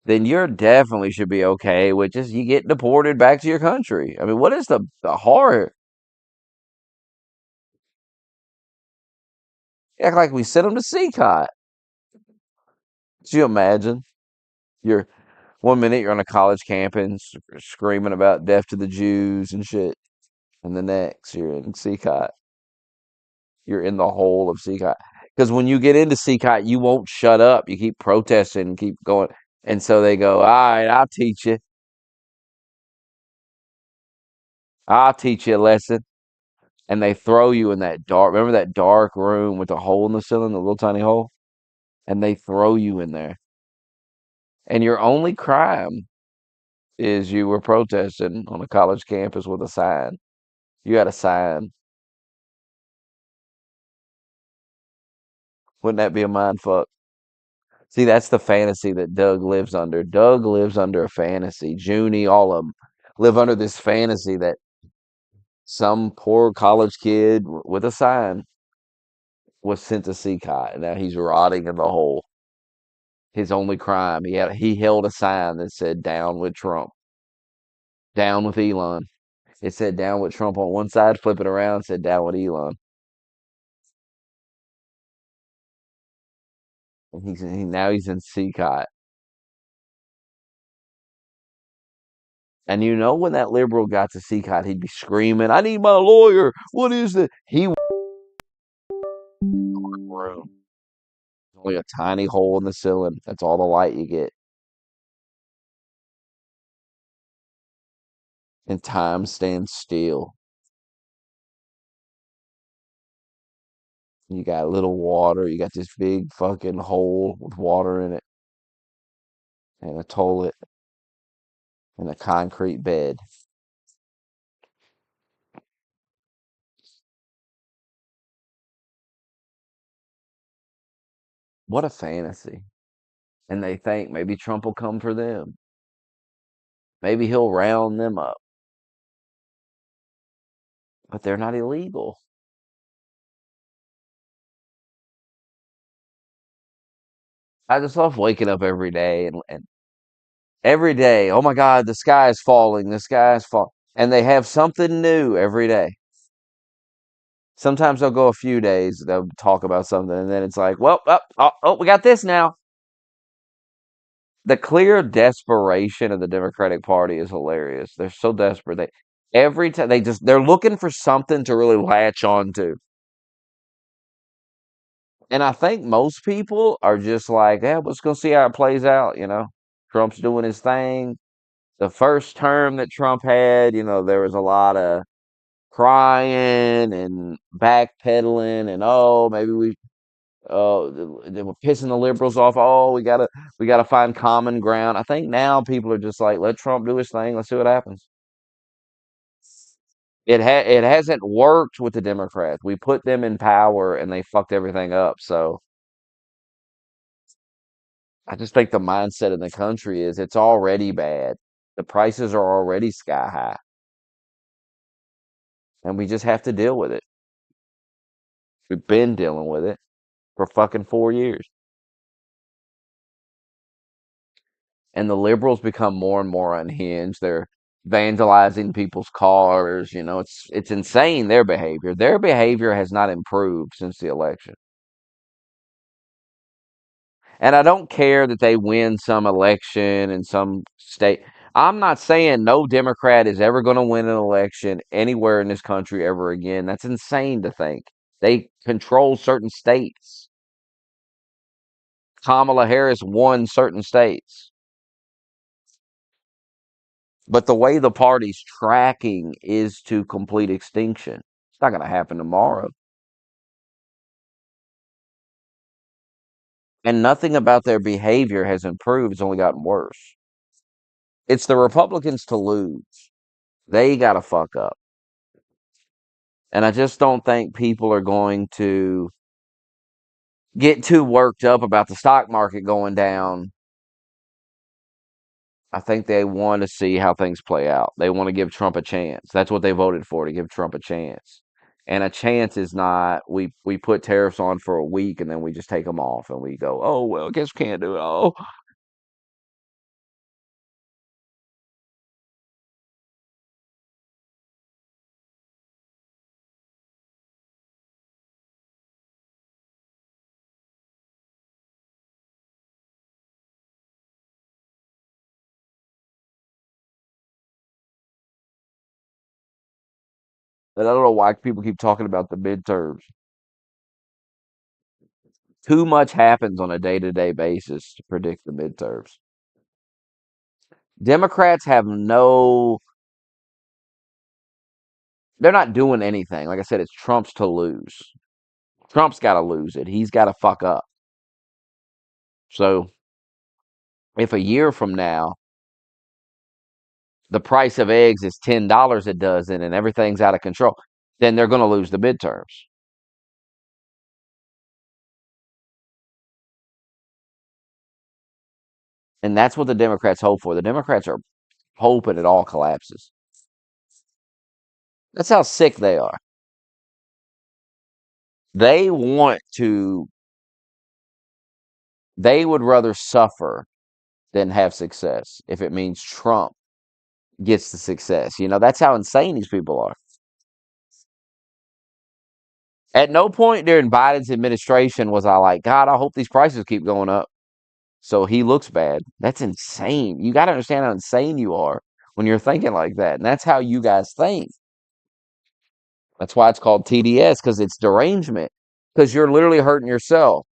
then you're definitely should be okay with just you get deported back to your country. I mean, what is the horror? Act like we sent them to CCOT. Could you imagine? You're 1 minute you're on a college campus screaming about death to the Jews and shit, and the next you're in CCOT. You're in the hole of CCOT. Because when you get into CCOT, you won't shut up. You keep protesting and keep going. And so they go, all right, I'll teach you. I'll teach you a lesson. And they throw you in that dark, remember that dark room with the hole in the ceiling, the little tiny hole? And they throw you in there. And your only crime is you were protesting on a college campus with a sign. You had a sign. Wouldn't that be a mind fuck? See, that's the fantasy that Doug lives under. Doug lives under a fantasy. Junie, all of them live under this fantasy that some poor college kid with a sign was sent to CCOT, and now he's rotting in the hole. His only crime, he held a sign that said "Down with Trump," "Down with Elon." It said "Down with Trump" on one side, flip it around, said "Down with Elon." And now he's in CCOT. And when that liberal got to CCOT, he'd be screaming, "I need my lawyer. What is it?" He room. Only a tiny hole in the ceiling. That's all the light you get. And time stands still. You got a little water. You got this big fucking hole with water in it, and a toilet, and a concrete bed. What a fantasy. And they think maybe Trump will come for them. Maybe he'll round them up. But they're not illegal. I just love waking up every day and every day, oh my God, the sky is falling, the sky is falling. And they have something new every day. Sometimes they'll go a few days, they'll talk about something, and then it's like, well, we got this now. The clear desperation of the Democratic Party is hilarious. They're so desperate. They every time they're looking for something to really latch on to. And I think most people are just like, yeah, let's go see how it plays out, you know. Trump's doing his thing. The first term that Trump had, there was a lot of crying and backpedaling and oh, maybe they were pissing the liberals off. Oh, we gotta find common ground. I think now people are just like, let Trump do his thing. Let's see what happens. It hasn't worked with the Democrats. We put them in power and they fucked everything up. So I just think the mindset in the country is it's already bad. The prices are already sky high, and we just have to deal with it. We've been dealing with it for fucking 4 years. And the liberals become more and more unhinged. They're vandalizing people's cars. It's insane their behavior. Their behavior has not improved since the election. And I don't care that they win some election in some state. I'm not saying no Democrat is ever going to win an election anywhere in this country ever again. That's insane to think. They control certain states. Kamala Harris won certain states. But the way the party's tracking is to complete extinction. It's not going to happen tomorrow. And nothing about their behavior has improved. It's only gotten worse. It's the Republicans to lose. They got to fuck up. And I just don't think people are going to get too worked up about the stock market going down. I think they want to see how things play out. They want to give Trump a chance. That's what they voted for, to give Trump a chance. And a chance is not we put tariffs on for a week and then we just take them off and we go, oh well, I guess we can't do it. Oh, but I don't know why people keep talking about the midterms. Too much happens on a day-to-day basis to predict the midterms. Democrats have no they're not doing anything. Like I said, it's Trump's to lose. Trump's got to lose it. He's got to fuck up. So if a year from now the price of eggs is $10 a dozen and everything's out of control, then they're going to lose the midterms. And that's what the Democrats hope for. The Democrats are hoping it all collapses. That's how sick they are. They want to, they would rather suffer than have success if it means Trump gets the success. That's how insane these people are. At no point during Biden's administration was I like, God, I hope these prices keep going up so he looks bad. That's insane. You got to understand how insane you are when you're thinking like that. And that's how you guys think. That's why it's called TDS, because it's derangement, because you're literally hurting yourself.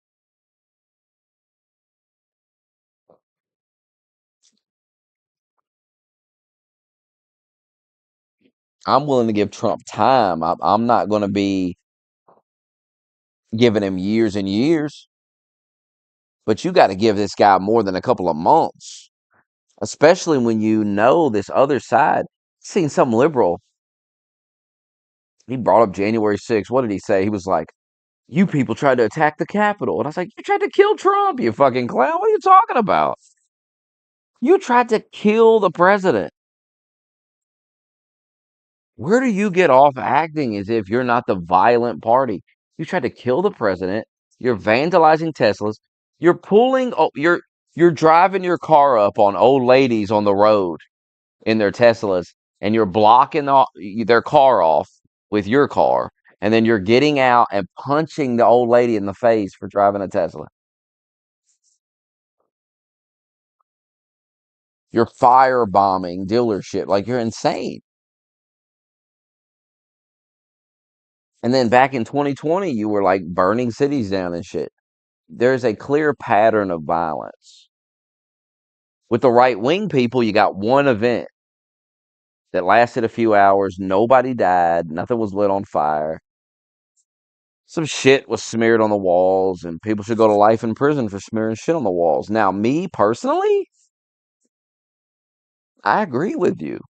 I'm willing to give Trump time. I'm not going to be giving him years and years, but you got to give this guy more than a couple of months, especially when you know this other side. Seen some liberal, he brought up January 6th. What did he say? He was like, you people tried to attack the Capitol. And I was like, you tried to kill Trump, you fucking clown. What are you talking about? You tried to kill the president. Where do you get off acting as if you're not the violent party? You tried to kill the president. You're vandalizing Teslas. You're pulling. Oh, you're driving your car up on old ladies on the road in their Teslas, and you're blocking their car off with your car, and then you're getting out and punching the old lady in the face for driving a Tesla. You're firebombing dealership. Like, you're insane. And then back in 2020, you were like burning cities down and shit. There's a clear pattern of violence. With the right wing people, you got one event that lasted a few hours. Nobody died. Nothing was lit on fire. Some shit was smeared on the walls, and people should go to life in prison for smearing shit on the walls. Now, me personally, I agree with you.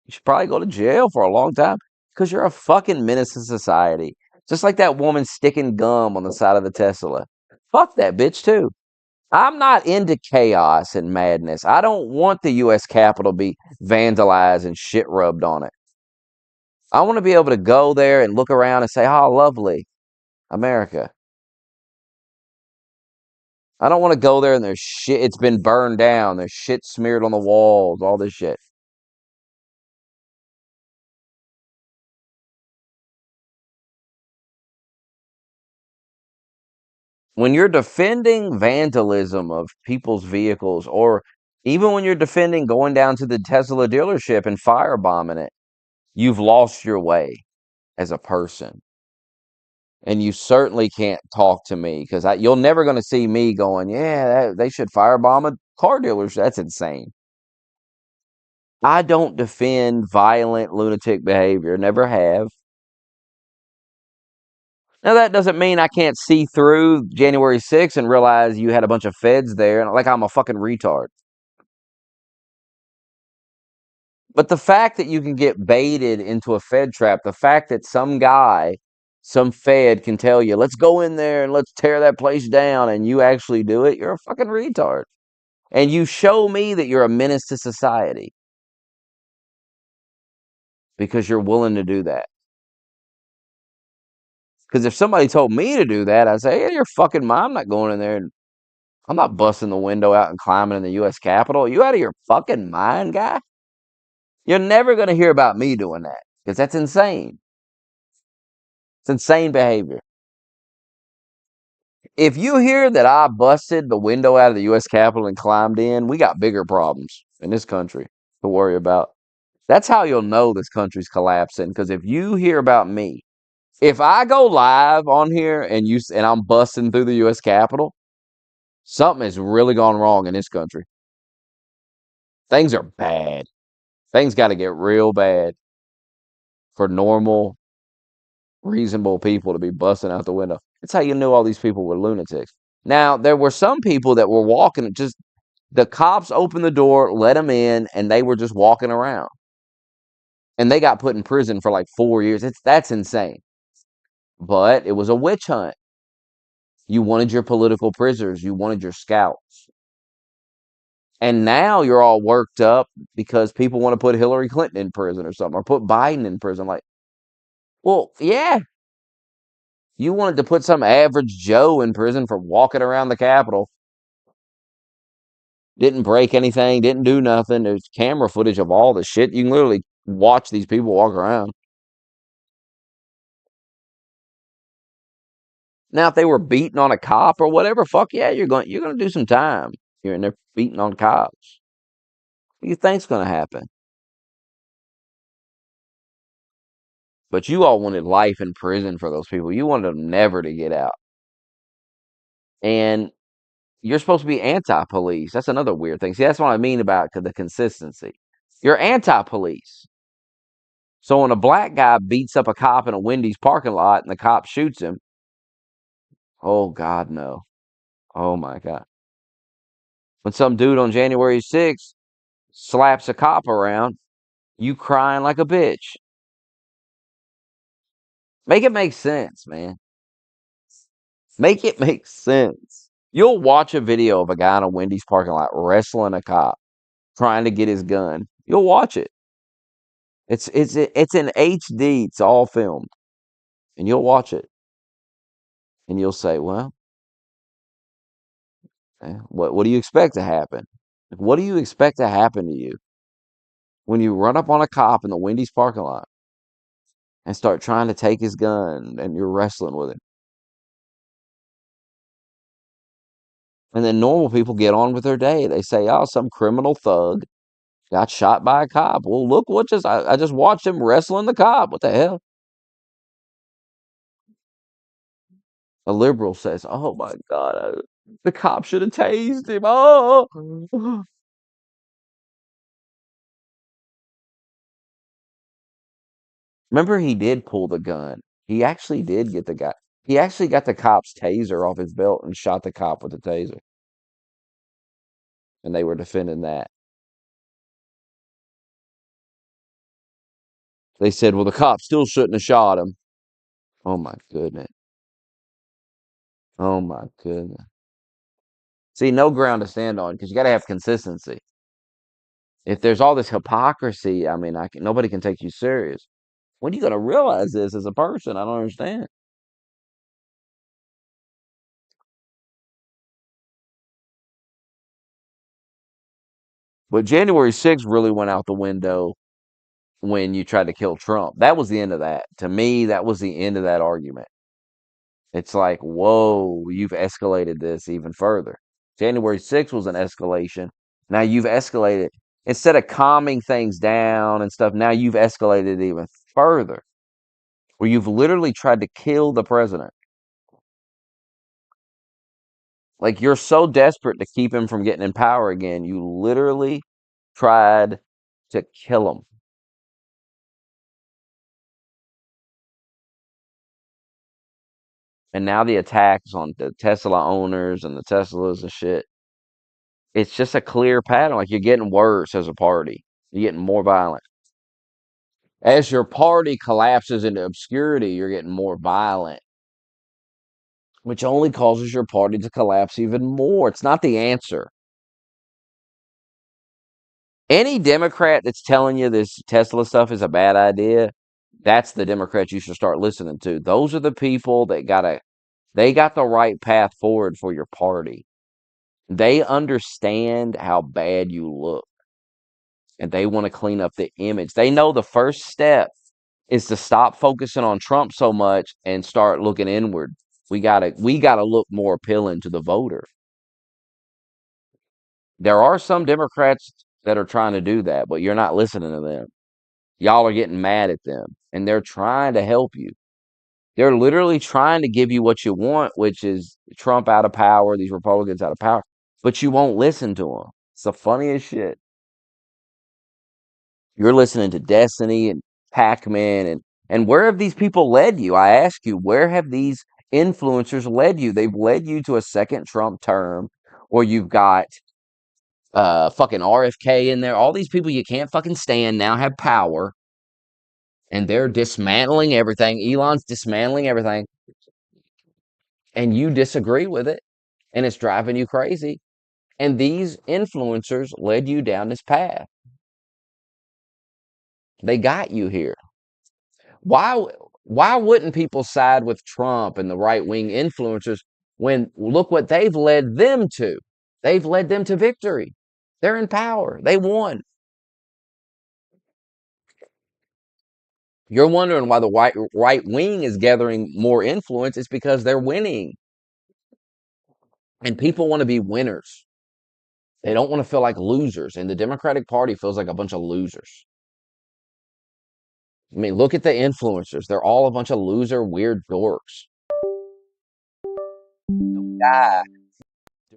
You should probably go to jail for a long time because you're a fucking menace to society. Just like that woman sticking gum on the side of the Tesla. Fuck that bitch, too. I'm not into chaos and madness. I don't want the U.S. Capitol to be vandalized and shit rubbed on it. I want to be able to go there and look around and say, oh, lovely, America. I don't want to go there and there's shit, it's been burned down. There's shit smeared on the walls, all this shit. When you're defending vandalism of people's vehicles, or even when you're defending going down to the Tesla dealership and firebombing it, you've lost your way as a person. And you certainly can't talk to me because you're never going to see me going, yeah, they should firebomb a car dealership. That's insane. I don't defend violent lunatic behavior. Never have. Now, that doesn't mean I can't see through January 6th and realize you had a bunch of feds there, like I'm a fucking retard. But the fact that you can get baited into a Fed trap, the fact that some guy, some Fed can tell you, let's go in there and let's tear that place down, and you actually do it, you're a fucking retard. And you show me that you're a menace to society because you're willing to do that. Because if somebody told me to do that, I'd say, yeah, you're fucking mine. I'm not going in there and I'm not busting the window out and climbing in the U.S. Capitol. You out of your fucking mind, guy? You're never going to hear about me doing that because that's insane. It's insane behavior. If you hear that I busted the window out of the U.S. Capitol and climbed in, we got bigger problems in this country to worry about. That's how you'll know this country's collapsing. Because if you hear about me, if I go live on here and I'm busting through the U.S. Capitol, something has really gone wrong in this country. Things are bad. Things got to get real bad for normal, reasonable people to be busting out the window. That's how you knew all these people were lunatics. Now, there were some people that were walking, just the cops opened the door, let them in, and they were just walking around. And they got put in prison for like 4 years. That's insane. But it was a witch hunt. You wanted your political prisoners. You wanted your scouts. And now you're all worked up because people want to put Hillary Clinton in prison or something, or put Biden in prison. Like, well, yeah. You wanted to put some average Joe in prison for walking around the Capitol. Didn't break anything, didn't do nothing. There's camera footage of all the shit. You can literally watch these people walk around. Now, if they were beating on a cop or whatever, fuck yeah, you're gonna do some time. You're in there beating on cops. What do you think's gonna happen? But you all wanted life in prison for those people. You wanted them never to get out. And you're supposed to be anti-police. That's another weird thing. See, that's what I mean about the consistency. You're anti-police. So when a black guy beats up a cop in a Wendy's parking lot and the cop shoots him, oh God, no. Oh my God. When some dude on January 6th slaps a cop around, you crying like a bitch. Make it make sense, man. Make it make sense. You'll watch a video of a guy in a Wendy's parking lot wrestling a cop, trying to get his gun. You'll watch it. It's in HD. It's all filmed, and you'll watch it, and you'll say, "Well, what do you expect to happen? What do you expect to happen to you when you run up on a cop in the Wendy's parking lot and start trying to take his gun and you're wrestling with him? And then normal people get on with their day. They say, oh, some criminal thug got shot by a cop. Well, look what I just watched him wrestling the cop. What the hell? A liberal says, oh my God, the cop should have tased him. Oh, remember he did pull the gun. He actually did get the guy. He actually got the cop's taser off his belt and shot the cop with the taser. And they were defending that. They said, well, the cop still shouldn't have shot him. Oh my goodness. Oh my goodness. See, no ground to stand on because you got to have consistency. If there's all this hypocrisy, I mean, nobody can take you serious. When are you going to realize this as a person? I don't understand. But January 6th really went out the window when you tried to kill Trump. That was the end of that. To me, that was the end of that argument. It's like, whoa, you've escalated this even further. January 6th was an escalation. Now you've escalated. Instead of calming things down and stuff, now you've escalated it even further, where you've literally tried to kill the president. Like you're so desperate to keep him from getting in power again, you literally tried to kill him. And now the attacks on the Tesla owners and the Teslas and shit, it's just a clear pattern. Like you're getting worse as a party. You're getting more violent. As your party collapses into obscurity, you're getting more violent, which only causes your party to collapse even more. It's not the answer. Any Democrat that's telling you this Tesla stuff is a bad idea, that's the Democrats you should start listening to. Those are the people that they got the right path forward for your party. They understand how bad you look and they want to clean up the image. They know the first step is to stop focusing on Trump so much and start looking inward. We gotta look more appealing to the voter. There are some Democrats that are trying to do that, but you're not listening to them. Y'all are getting mad at them, and they're trying to help you. They're literally trying to give you what you want, which is Trump out of power, these Republicans out of power, but you won't listen to them. It's the funniest shit. You're listening to Destiny and Pac-Man and where have these people led you? I ask you, where have these influencers led you? They've led you to a second Trump term, or you've got fucking RFK in there. All these people you can't fucking stand now have power, and they're dismantling everything. Elon's dismantling everything, and you disagree with it, and it's driving you crazy. And these influencers led you down this path. They got you here. Why why wouldn't people side with Trump and the right-wing influencers when look what they've led them to? They've led them to victory. They're in power. They won. You're wondering why the right wing is gathering more influence. It's because they're winning. And people want to be winners. They don't want to feel like losers. And the Democratic Party feels like a bunch of losers. I mean, look at the influencers. They're all a bunch of loser, weird dorks. Guy,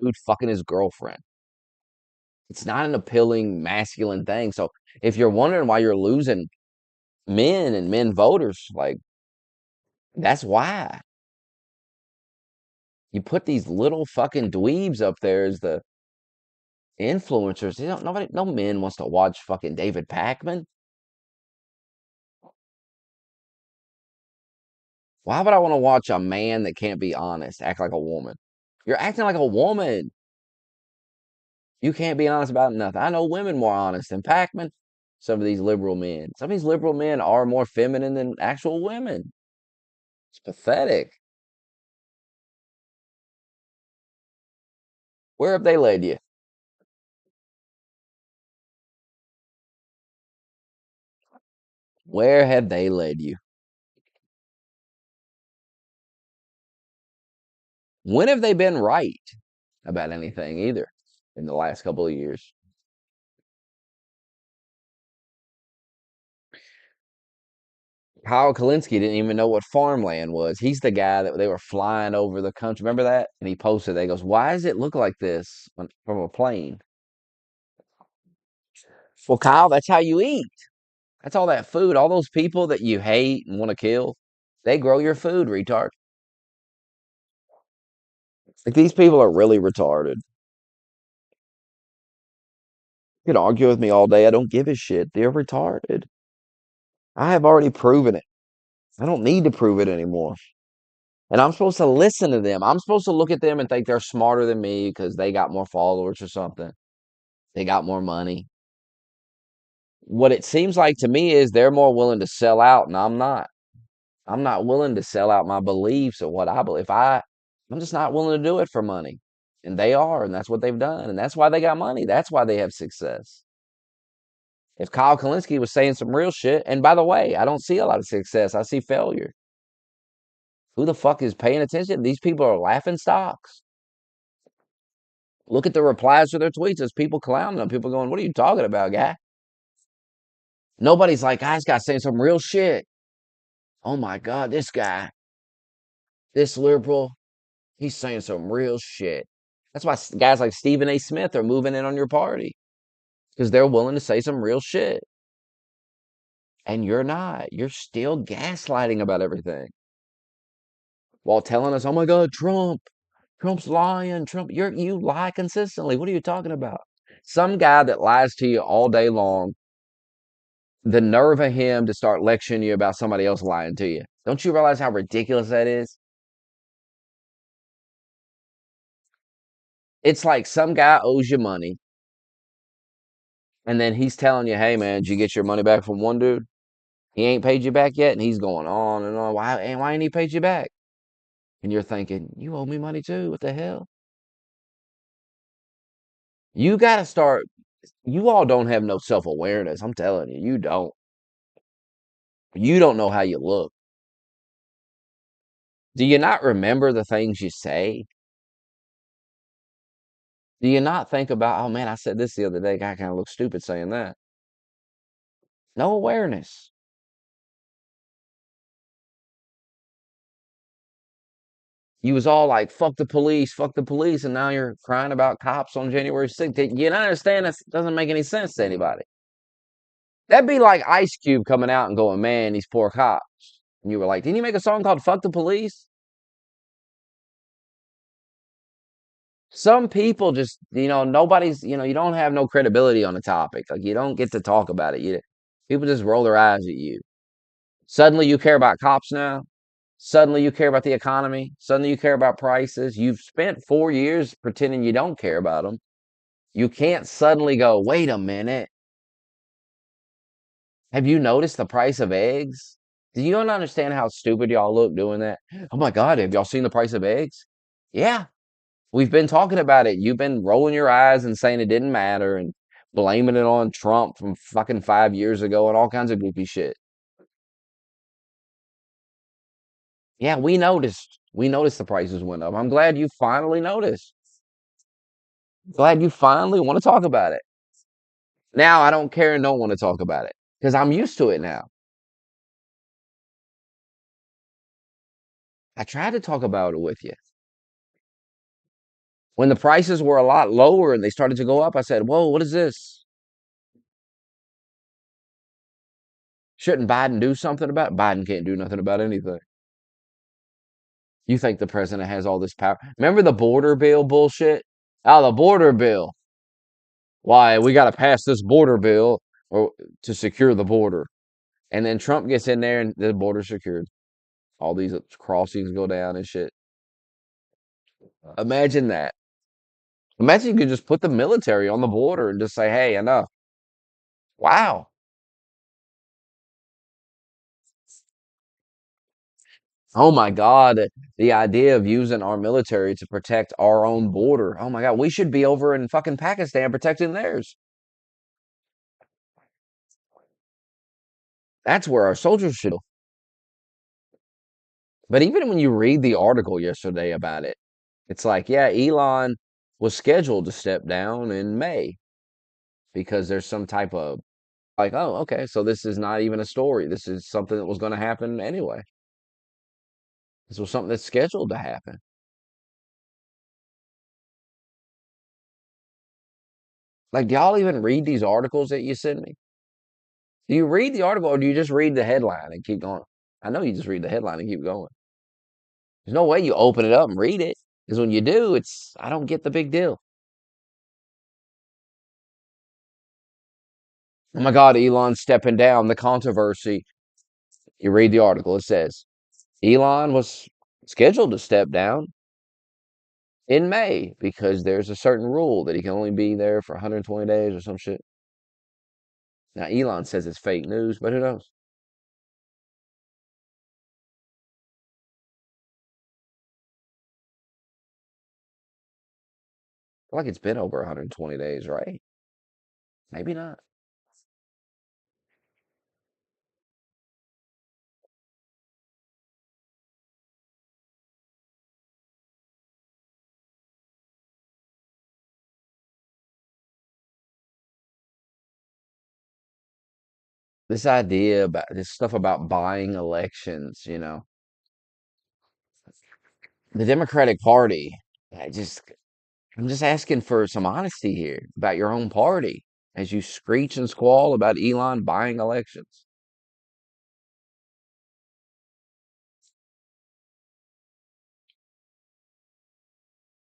dude fucking his girlfriend. It's not an appealing masculine thing. So if you're wondering why you're losing men and men voters, like that's why. You put these little fucking dweebs up there as the influencers. No men wants to watch fucking David Packman. Why would I want to watch a man that can't be honest act like a woman? You're acting like a woman. You can't be honest about nothing. I know women more honest than Packman. Some of these liberal men. Some of these liberal men are more feminine than actual women. It's pathetic. Where have they led you? Where have they led you? When have they been right? about anything either in the last couple of years. Kyle Kalinske didn't even know what farmland was. He's the guy that they were flying over the country. Remember that? And he posted that. He goes, "Why does it look like this from a plane?" Well, Kyle, that's how you eat. That's all that food. All those people that you hate and want to kill, they grow your food, retard. Like these people are really retarded. You can argue with me all day. I don't give a shit. They're retarded. I have already proven it. I don't need to prove it anymore. And I'm supposed to listen to them. I'm supposed to look at them and think they're smarter than me because they got more followers or something. They got more money. What it seems like to me is they're more willing to sell out, and I'm not. I'm not willing to sell out my beliefs or what I believe. I'm just not willing to do it for money. And they are, and that's what they've done. And that's why they got money. That's why they have success. If Kyle Kalinske was saying some real shit, and by the way, I don't see a lot of success. I see failure. Who the fuck is paying attention? These people are laughing stocks. Look at the replies to their tweets. There's people clowning them. People going, "What are you talking about, guy?" Nobody's like, "Guys, got saying some real shit. Oh my God, this guy, this liberal, he's saying some real shit." That's why guys like Stephen A. Smith are moving in on your party because they're willing to say some real shit. And you're not. You're still gaslighting about everything while telling us, "Oh my God, Trump's lying. You lie consistently. What are you talking about?" Some guy that lies to you all day long, the nerve of him to start lecturing you about somebody else lying to you. Don't you realize how ridiculous that is? It's like some guy owes you money, and then he's telling you, "Hey man, did you get your money back from one dude? He ain't paid you back yet," and he's going on and on. Why ain't he paid you back? And you're thinking, "You owe me money too. What the hell?" You got to start. You all don't have no self awareness. I'm telling you, you don't. You don't know how you look. Do you not remember the things you say? Do you not think about, "Oh man, I said this the other day. Guy kind of looks stupid saying that." No awareness. You was all like, fuck the police," and now you're crying about cops on January 6th. You don't understand that doesn't make any sense to anybody. That'd be like Ice Cube coming out and going, "Man, these poor cops." And you were like, "Didn't you make a song called Fuck the Police?" Some people just, nobody's, you don't have no credibility on the topic. Like you don't get to talk about it. People just roll their eyes at you. Suddenly you care about cops now. Suddenly you care about the economy. Suddenly you care about prices. You've spent 4 years pretending you don't care about them. You can't suddenly go, "Wait a minute. Have you noticed the price of eggs?" Do you don't understand how stupid y'all look doing that? "Oh my God, have y'all seen the price of eggs?" Yeah, we've been talking about it. You've been rolling your eyes and saying it didn't matter and blaming it on Trump from fucking 5 years ago and all kinds of goofy shit. Yeah, we noticed. We noticed the prices went up. I'm glad you finally noticed. Glad you finally want to talk about it. Now I don't care and don't want to talk about it because I'm used to it now. I tried to talk about it with you. When the prices were a lot lower and they started to go up, I said, "Whoa, what is this? Shouldn't Biden do something about it?" Biden can't do nothing about anything. You think the president has all this power? Remember the border bill bullshit? Oh, the border bill. Why, we got to pass this border bill or to secure the border. And then Trump gets in there and the border's secured. All these crossings go down and shit. Imagine that. Imagine you could just put the military on the border and just say, "Hey, enough." Wow. Oh my God. The idea of using our military to protect our own border. Oh my God. We should be over in fucking Pakistan protecting theirs. That's where our soldiers should. But even when you read the article yesterday about it, it's like, yeah, Elon was scheduled to step down in May because there's some type of like, oh, okay, so this is not even a story. This is something that was going to happen anyway. This was something that's scheduled to happen. Like, do y'all even read these articles that you send me? Do you read the article or do you just read the headline and keep going? I know you just read the headline and keep going. There's no way you open it up and read it. Because when you do, I don't get the big deal. Oh my God, Elon's stepping down, the controversy. You read the article, it says Elon was scheduled to step down in May because there's a certain rule that he can only be there for 120 days or some shit. Now, Elon says it's fake news, but who knows? I feel like it's been over 120 days, right? Maybe not. This idea about this stuff about buying elections. The Democratic Party, I just I'm just asking for some honesty here about your own party as you screech and squall about Elon buying elections.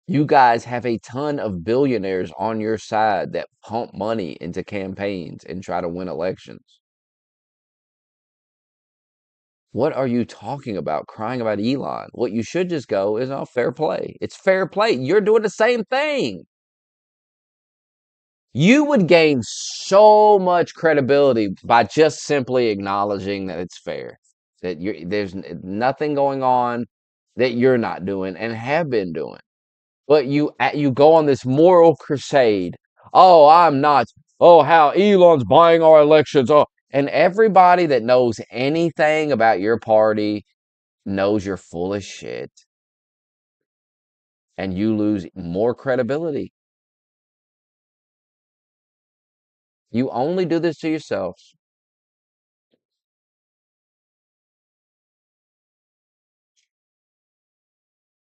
You guys have a ton of billionaires on your side that pump money into campaigns and try to win elections. What are you talking about crying about Elon? What you should just go is, oh, fair play. It's fair play. You're doing the same thing. You would gain so much credibility by just simply acknowledging that it's fair, that there's nothing going on that you're not doing and have been doing. But you go on this moral crusade. Oh, I'm not. Oh, how Elon's buying our elections. Oh, and everybody that knows anything about your party knows you're full of shit, and you lose more credibility. You only do this to yourselves.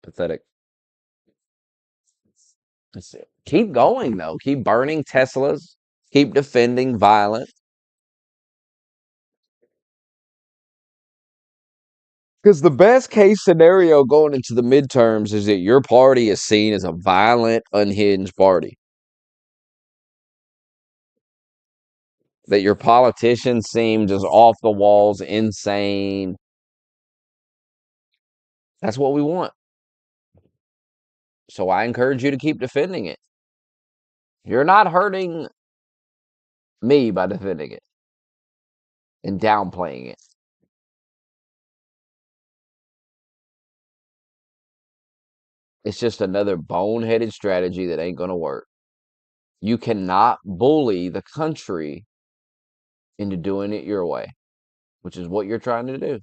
Pathetic. That's it. Keep going though. Keep burning Teslas. Keep defending violence. Because the best case scenario going into the midterms is that your party is seen as a violent, unhinged party. That your politicians seem just off the walls, insane. That's what we want. So I encourage you to keep defending it. You're not hurting me by defending it and downplaying it. It's just another boneheaded strategy that ain't going to work. You cannot bully the country into doing it your way, which is what you're trying to do.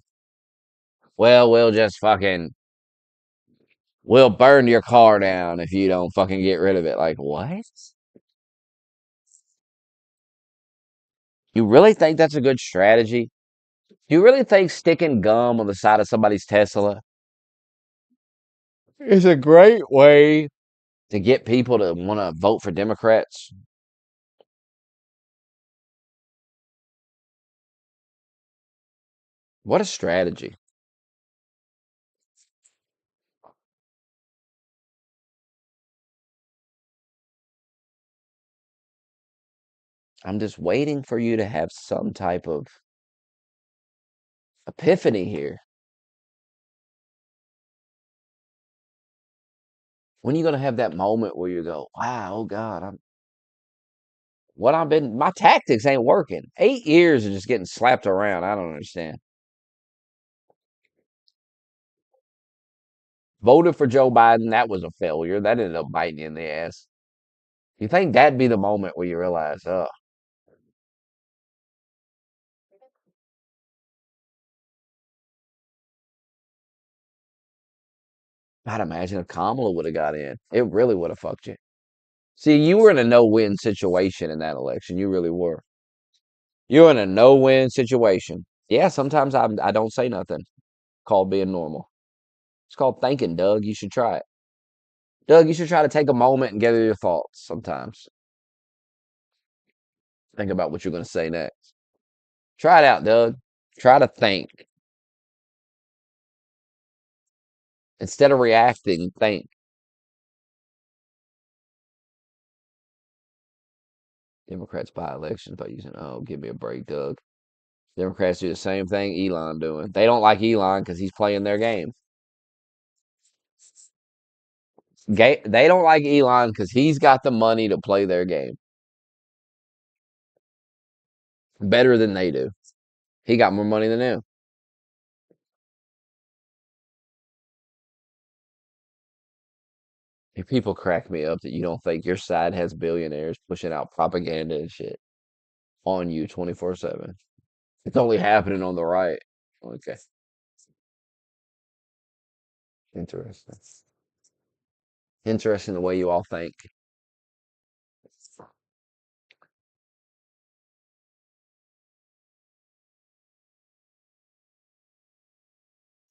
Well, we'll burn your car down if you don't fucking get rid of it. Like, what? You really think that's a good strategy? Do you really think sticking gum on the side of somebody's Tesla is a great way to get people to want to vote for Democrats? What a strategy. I'm just waiting for you to have some type of epiphany here. When are you going to have that moment where you go, wow, oh God, my tactics ain't working. 8 years of just getting slapped around. I don't understand. Voted for Joe Biden. That was a failure. That ended up biting you in the ass. You think that'd be the moment where you realize, oh, God, imagine if Kamala would have got in. It really would have fucked you. See, you were in a no-win situation in that election. You really were. You're in a no-win situation. Yeah, sometimes I don't say nothing. Called being normal. It's called thinking, Doug. You should try it. Doug, you should try to take a moment and gather your thoughts sometimes. Think about what you're going to say next. Try it out, Doug. Try to think. Instead of reacting, think. Democrats buy elections by using, oh, give me a break, Doug. Democrats do the same thing Elon doing. They don't like Elon because he's playing their game. They don't like Elon because he's got the money to play their game better than they do. He got more money than them. If people crack me up that you don't think your side has billionaires pushing out propaganda and shit on you 24/7. It's only happening on the right. Okay, interesting. Interesting the way you all think.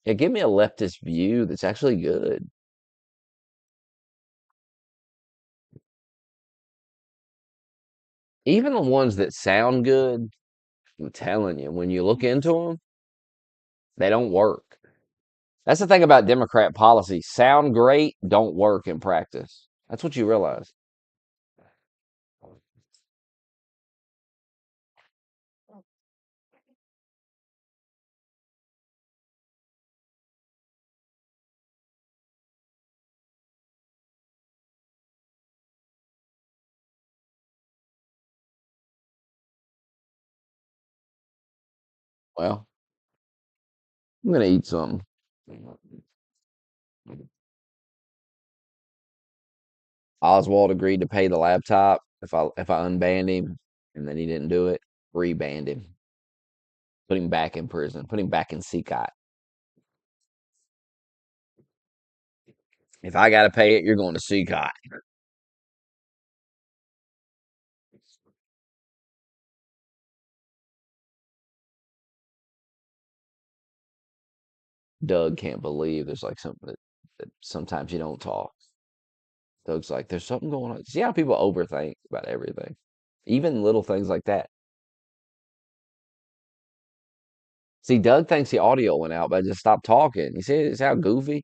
Yeah, give me a leftist view that's actually good. Even the ones that sound good, I'm telling you, when you look into them, they don't work. That's the thing about Democrat policy. Sound great, don't work in practice. That's what you realize. Well, I'm gonna eat something. Oswald agreed to pay the laptop if I unbanned him, and then he didn't do it. Rebanned him, put him back in prison, put him back in Seacot. If I gotta pay it, you're going to Seacot. Doug can't believe there's like something that sometimes you don't talk. Doug's like, there's something going on. See how people overthink about everything, even little things like that. See, Doug thinks the audio went out, but I just stopped talking. You see, it's how goofy.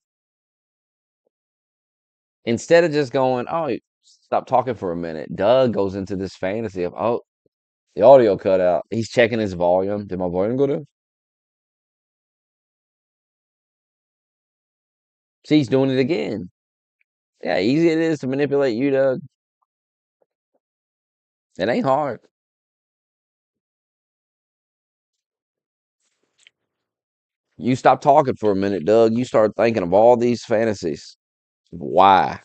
Instead of just going, oh, stop talking for a minute, Doug goes into this fantasy of, oh, the audio cut out. He's checking his volume. Did my volume go down? See, he's doing it again. Yeah, easy it is to manipulate you, Doug. It ain't hard. You stop talking for a minute, Doug. You start thinking of all these fantasies. Why?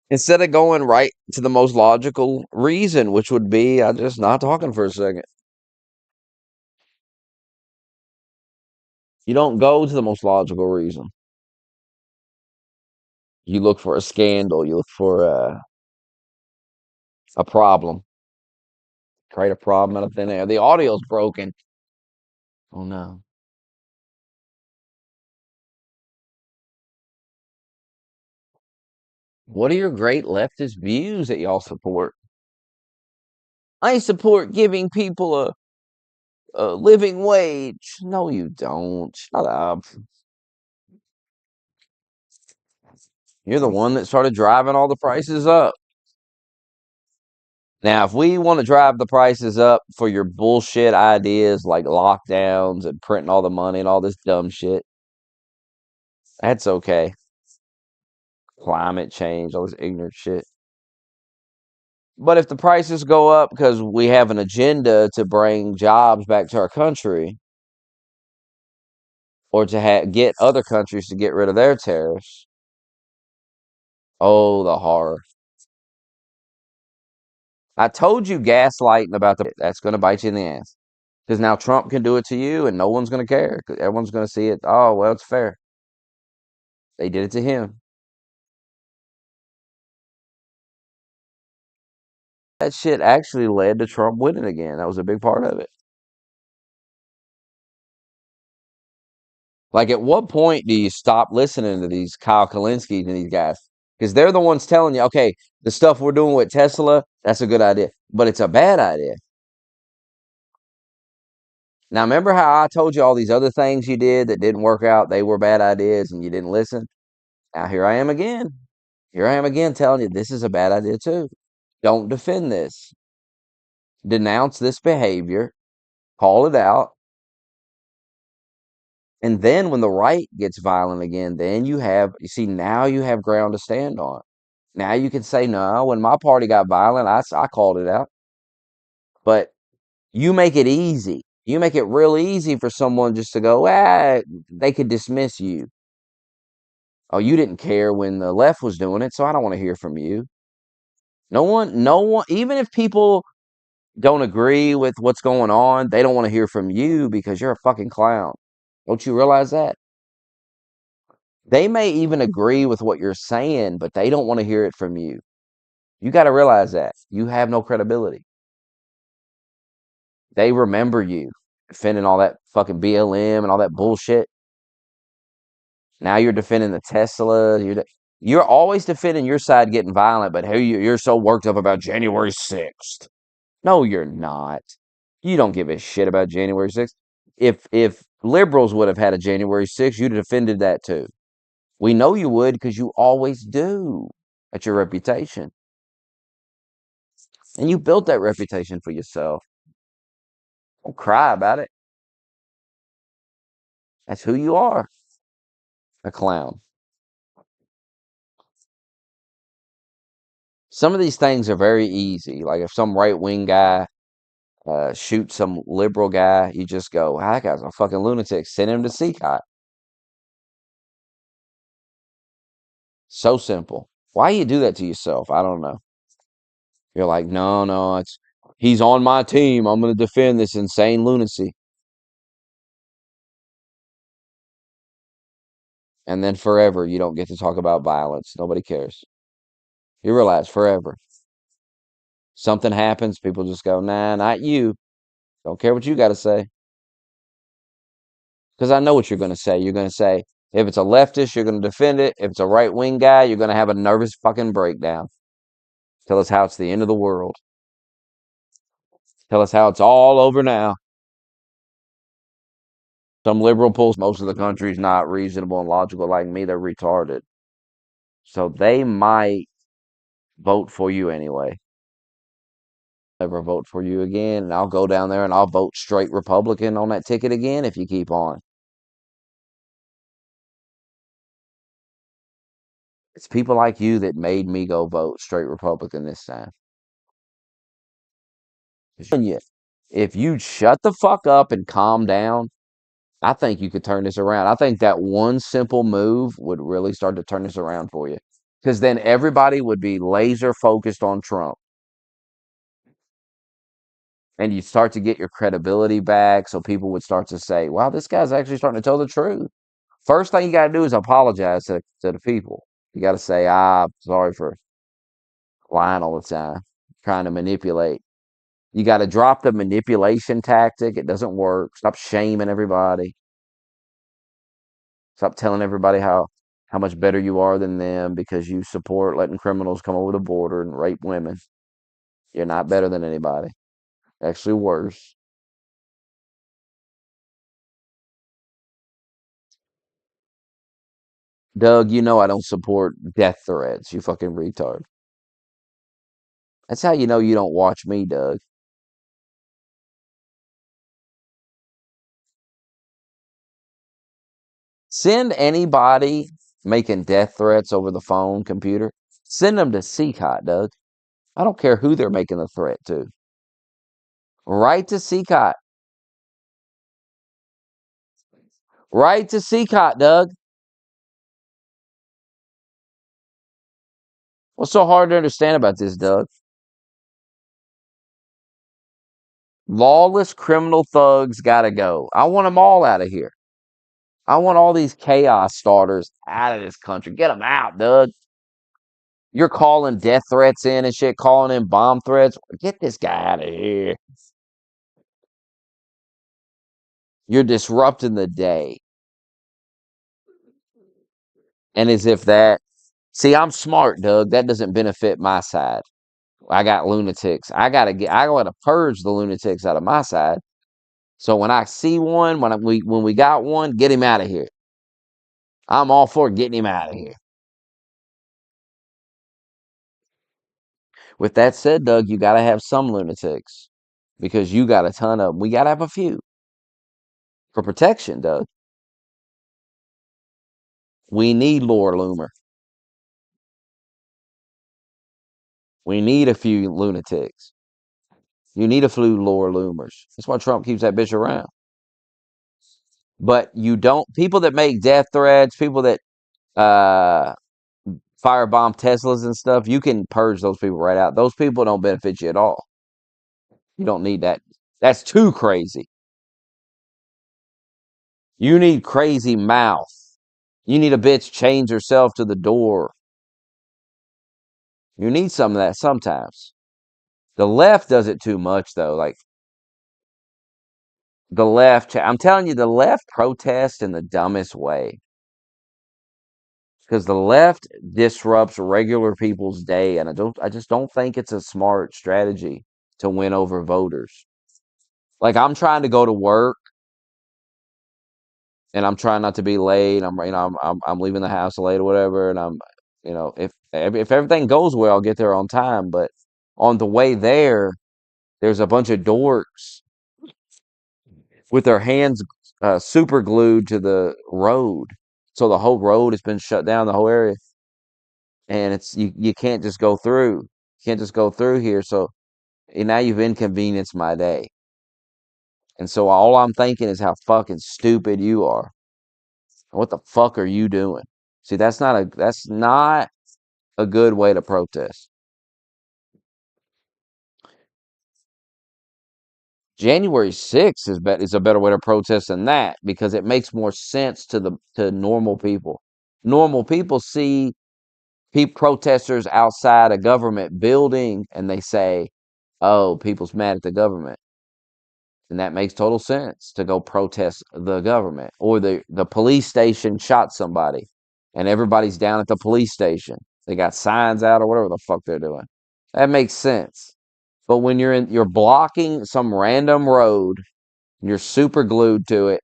Instead of going right to the most logical reason, which would be I just not talking for a second. You don't go to the most logical reason. You look for a scandal. You look for a problem. Create a problem out of thin air. The audio's broken. Oh no. What are your great leftist views that y'all support? I support giving people a living wage. No, you don't. Shut up. You're the one that started driving all the prices up. Now, if we want to drive the prices up for your bullshit ideas like lockdowns and printing all the money and all this dumb shit, that's okay. Climate change, all this ignorant shit. But if the prices go up because we have an agenda to bring jobs back to our country or to get other countries to get rid of their tariffs, oh, the horror. I told you gaslighting about that's going to bite you in the ass. Because now Trump can do it to you and no one's going to care. 'Cause everyone's going to see it. Oh, well, it's fair. They did it to him. That shit actually led to Trump winning again. That was a big part of it. Like, at what point do you stop listening to these Kyle Kalinskis and these guys? Because they're the ones telling you, okay, the stuff we're doing with Tesla, that's a good idea, but it's a bad idea. Now, remember how I told you all these other things you did that didn't work out? They were bad ideas and you didn't listen. Now, here I am again. Here I am again telling you this is a bad idea too. Don't defend this. Denounce this behavior. Call it out. And then when the right gets violent again, then you see, now you have ground to stand on. Now you can say, no, when my party got violent, I called it out. But you make it easy. You make it real easy for someone just to go, they could dismiss you. Oh, you didn't care when the left was doing it, so I don't want to hear from you. No one, even if people don't agree with what's going on, they don't want to hear from you because you're a fucking clown. Don't you realize that? They may even agree with what you're saying, but they don't want to hear it from you. You got to realize that. You have no credibility. They remember you defending all that fucking BLM and all that bullshit. Now you're defending the Tesla. You're always defending your side getting violent, but hey, you're so worked up about January 6th. No, you're not. You don't give a shit about January 6th. If liberals would have had a January 6th, you'd have defended that too. We know you would because you always do. That's your reputation. And you built that reputation for yourself. Don't cry about it. That's who you are. A clown. Some of these things are very easy. Like if some right wing guy shoots some liberal guy, you just go, that guy's a fucking lunatic. Send him to CCOT. So simple. Why you do that to yourself? I don't know. You're like, no, he's on my team. I'm going to defend this insane lunacy. And then forever, you don't get to talk about violence. Nobody cares. You realize forever. Something happens, people just go, nah, not you. Don't care what you got to say. Because I know what you're going to say. You're going to say, if it's a leftist, you're going to defend it. If it's a right wing guy, you're going to have a nervous fucking breakdown. Tell us how it's the end of the world. Tell us how it's all over now. Some liberal pulls, most of the country's not reasonable and logical like me. They're retarded. So they might vote for you anyway. Never vote for you again. And I'll go down there and I'll vote straight Republican on that ticket again if you keep on. It's people like you that made me go vote straight Republican this time. If you shut the fuck up and calm down, I think you could turn this around. I think that one simple move would really start to turn this around for you. Because then everybody would be laser focused on Trump. And you start to get your credibility back. So people would start to say, wow, this guy's actually starting to tell the truth. First thing you got to do is apologize to the people. You got to say, sorry for lying all the time, trying to manipulate. You got to drop the manipulation tactic. It doesn't work. Stop shaming everybody. Stop telling everybody how much better you are than them because you support letting criminals come over the border and rape women. You're not better than anybody. Actually worse. Doug, you know I don't support death threats, you fucking retard. That's how you know you don't watch me, Doug. Send anybody making death threats over the phone, computer, send them to CCOT, Doug. I don't care who they're making the threat to. Right to CCOT. Right to CCOT, Doug. What's so hard to understand about this, Doug? Lawless criminal thugs gotta go. I want them all out of here. I want all these chaos starters out of this country. Get them out, Doug. You're calling death threats in and shit, calling in bomb threats. Get this guy out of here. You're disrupting the day. And as if that, see, I'm smart, Doug. That doesn't benefit my side. I got lunatics. I gotta purge the lunatics out of my side. So when I see one, when we got one, get him out of here. I'm all for getting him out of here. With that said, Doug, you gotta have some lunatics because you got a ton of them. We gotta have a few for protection, Doug. We need Lore Loomer. We need a few lunatics. You need a few Lore Loomers. That's why Trump keeps that bitch around. But you don't. People that make death threats, people that uh, firebomb Teslas and stuff, you can purge those people right out. Those people don't benefit you at all. You don't need that. That's too crazy. You need crazy mouth. You need a bitch change herself to the door. You need some of that sometimes. The left does it too much, though. Like, the left, I'm telling you, the left protests in the dumbest way. Because the left disrupts regular people's day, and I just don't think it's a smart strategy to win over voters. Like, I'm trying to go to work, and I'm trying not to be late. I'm leaving the house late or whatever, and if everything goes well, I'll get there on time. But on the way there, there's a bunch of dorks with their hands super glued to the road, so the whole road has been shut down, the whole area, and you can't just go through. You can't just go through here. So now you've inconvenienced my day, and so all I'm thinking is how fucking stupid you are. What the fuck are you doing? See, that's not a good way to protest. January 6th is a better way to protest than that because it makes more sense to normal people. Normal people see protesters outside a government building and they say, "Oh, people's mad at the government." And that makes total sense to go protest the government. Or the police station shot somebody and everybody's down at the police station. They got signs out or whatever the fuck they're doing. That makes sense. But when you're blocking some random road and you're super glued to it,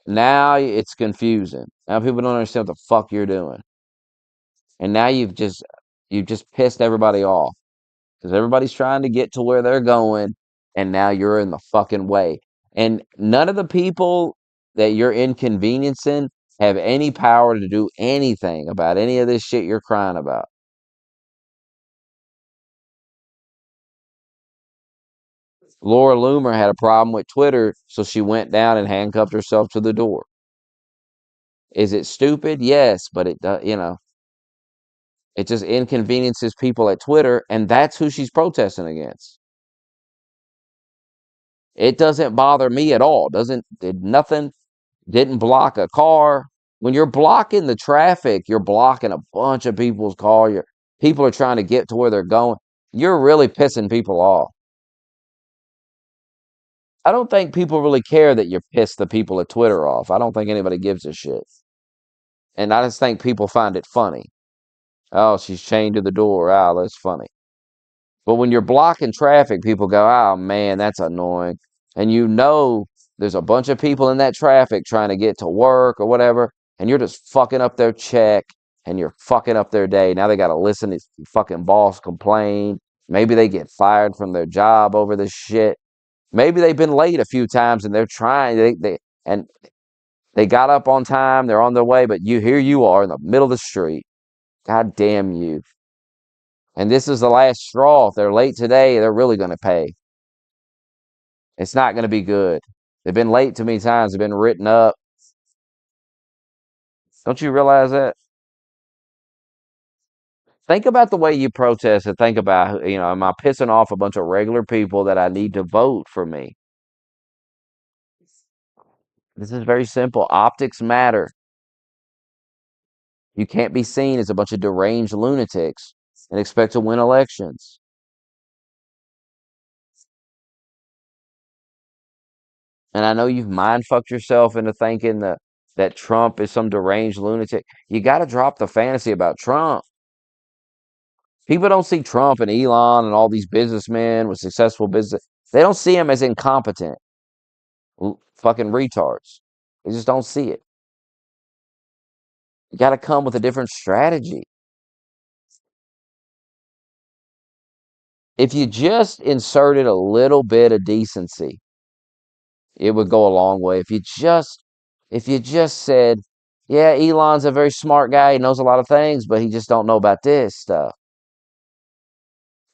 now it's confusing. Now people don't understand what the fuck you're doing. And now you've just pissed everybody off. Because everybody's trying to get to where they're going, and now you're in the fucking way. And none of the people that you're inconveniencing have any power to do anything about any of this shit you're crying about. Laura Loomer had a problem with Twitter, so she went down and handcuffed herself to the door. Is it stupid? Yes, but it just inconveniences people at Twitter, and that's who she's protesting against. It doesn't bother me at all. Nothing. Didn't block a car. When you're blocking the traffic, you're blocking a bunch of people's car. People are trying to get to where they're going. You're really pissing people off. I don't think people really care that you piss the people at Twitter off. I don't think anybody gives a shit. And I just think people find it funny. Oh, she's chained to the door. Oh, that's funny. But when you're blocking traffic, people go, "Oh man, that's annoying." And there's a bunch of people in that traffic trying to get to work or whatever, and you're just fucking up their check and you're fucking up their day. Now they got to listen to fucking boss complain. Maybe they get fired from their job over this shit. Maybe they've been late a few times and they're trying and they got up on time, they're on their way, but here you are in the middle of the street. God damn you. And this is the last straw. If they're late today, they're really going to pay. It's not going to be good. They've been late too many times. They've been written up. Don't you realize that? Think about the way you protest and think about, am I pissing off a bunch of regular people that I need to vote for me? This is very simple. Optics matter. You can't be seen as a bunch of deranged lunatics and expect to win elections. And I know you've mind fucked yourself into thinking that Trump is some deranged lunatic. You got to drop the fantasy about Trump. People don't see Trump and Elon and all these businessmen with successful business. They don't see him as incompetent fucking retards. They just don't see it. You got to come with a different strategy. If you just inserted a little bit of decency, it would go a long way. If you just said, yeah, Elon's a very smart guy, he knows a lot of things, but he just don't know about this stuff.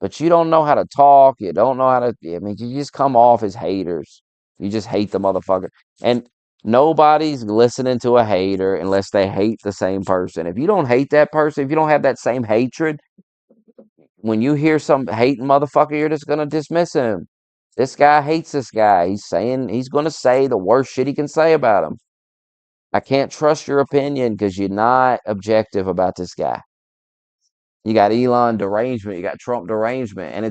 But you don't know how to talk, you don't know how to, I mean, you just come off as haters. You just hate the motherfucker. And nobody's listening to a hater unless they hate the same person. If you don't hate that person, if you don't have that same hatred, when you hear some hating motherfucker, you're just gonna dismiss him. This guy hates this guy. He's gonna say the worst shit he can say about him. I can't trust your opinion because you're not objective about this guy. You got Elon derangement, you got Trump derangement, and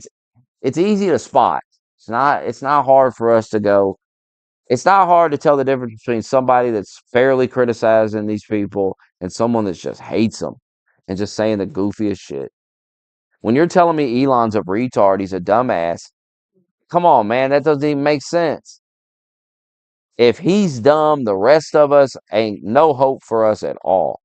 it's easy to spot. It's not hard for us to go. It's not hard to tell the difference between somebody that's fairly criticizing these people and someone that just hates them and just saying the goofiest shit. When you're telling me Elon's a retard, he's a dumbass, come on, man, that doesn't even make sense. If he's dumb, the rest of us ain't no hope for us at all.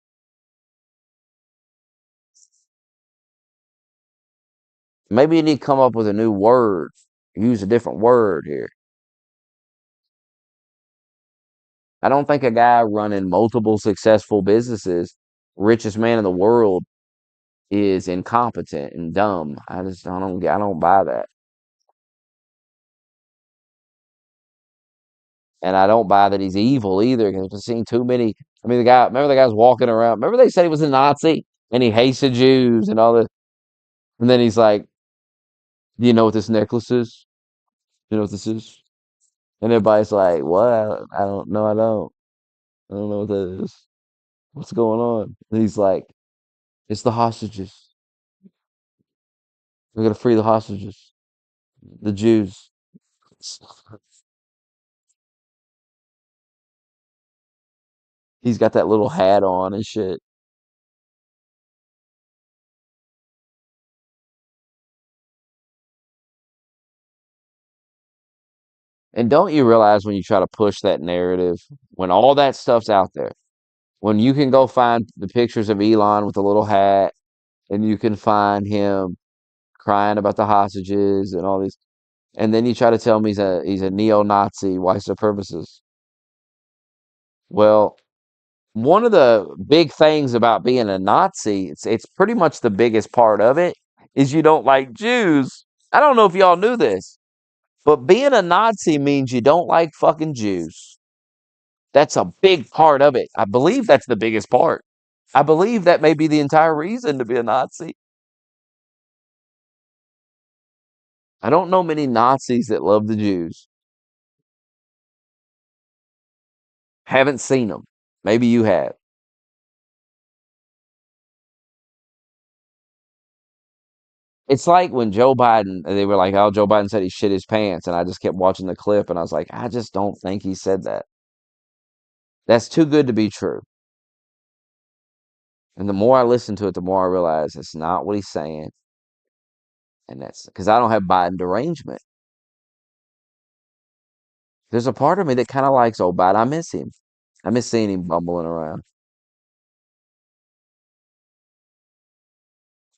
Maybe you need to come up with a new word. Use a different word here. I don't think a guy running multiple successful businesses, richest man in the world, is incompetent and dumb. I don't buy that. And I don't buy that he's evil either, because I've seen too many. I mean, remember the guy's walking around. Remember they said he was a Nazi and he hates the Jews and all this. And then he's like, "Do you know what this necklace is? You know what this is?" And everybody's like, "What? I don't know. I don't. I don't know what that is. What's going on?" And he's like, "It's the hostages. We're gonna free the hostages, the Jews." He's got that little hat on and shit. And don't you realize when you try to push that narrative, when all that stuff's out there, when you can go find the pictures of Elon with a little hat, and you can find him crying about the hostages and all these, and then you try to tell me he's a neo-Nazi white supremacist. Well, one of the big things about being a Nazi, it's pretty much the biggest part of it, is you don't like Jews. I don't know if y'all knew this, but being a Nazi means you don't like fucking Jews. That's a big part of it. I believe that's the biggest part. I believe that may be the entire reason to be a Nazi. I don't know many Nazis that love the Jews. Haven't seen them. Maybe you have. It's like when Joe Biden, they were like, oh, Joe Biden said he shit his pants. And I just kept watching the clip and I was like, I just don't think he said that. That's too good to be true. And the more I listen to it, the more I realize it's not what he's saying. And that's because I don't have Biden derangement. There's a part of me that kind of likes old Biden. I miss him. I miss seeing him bumbling around.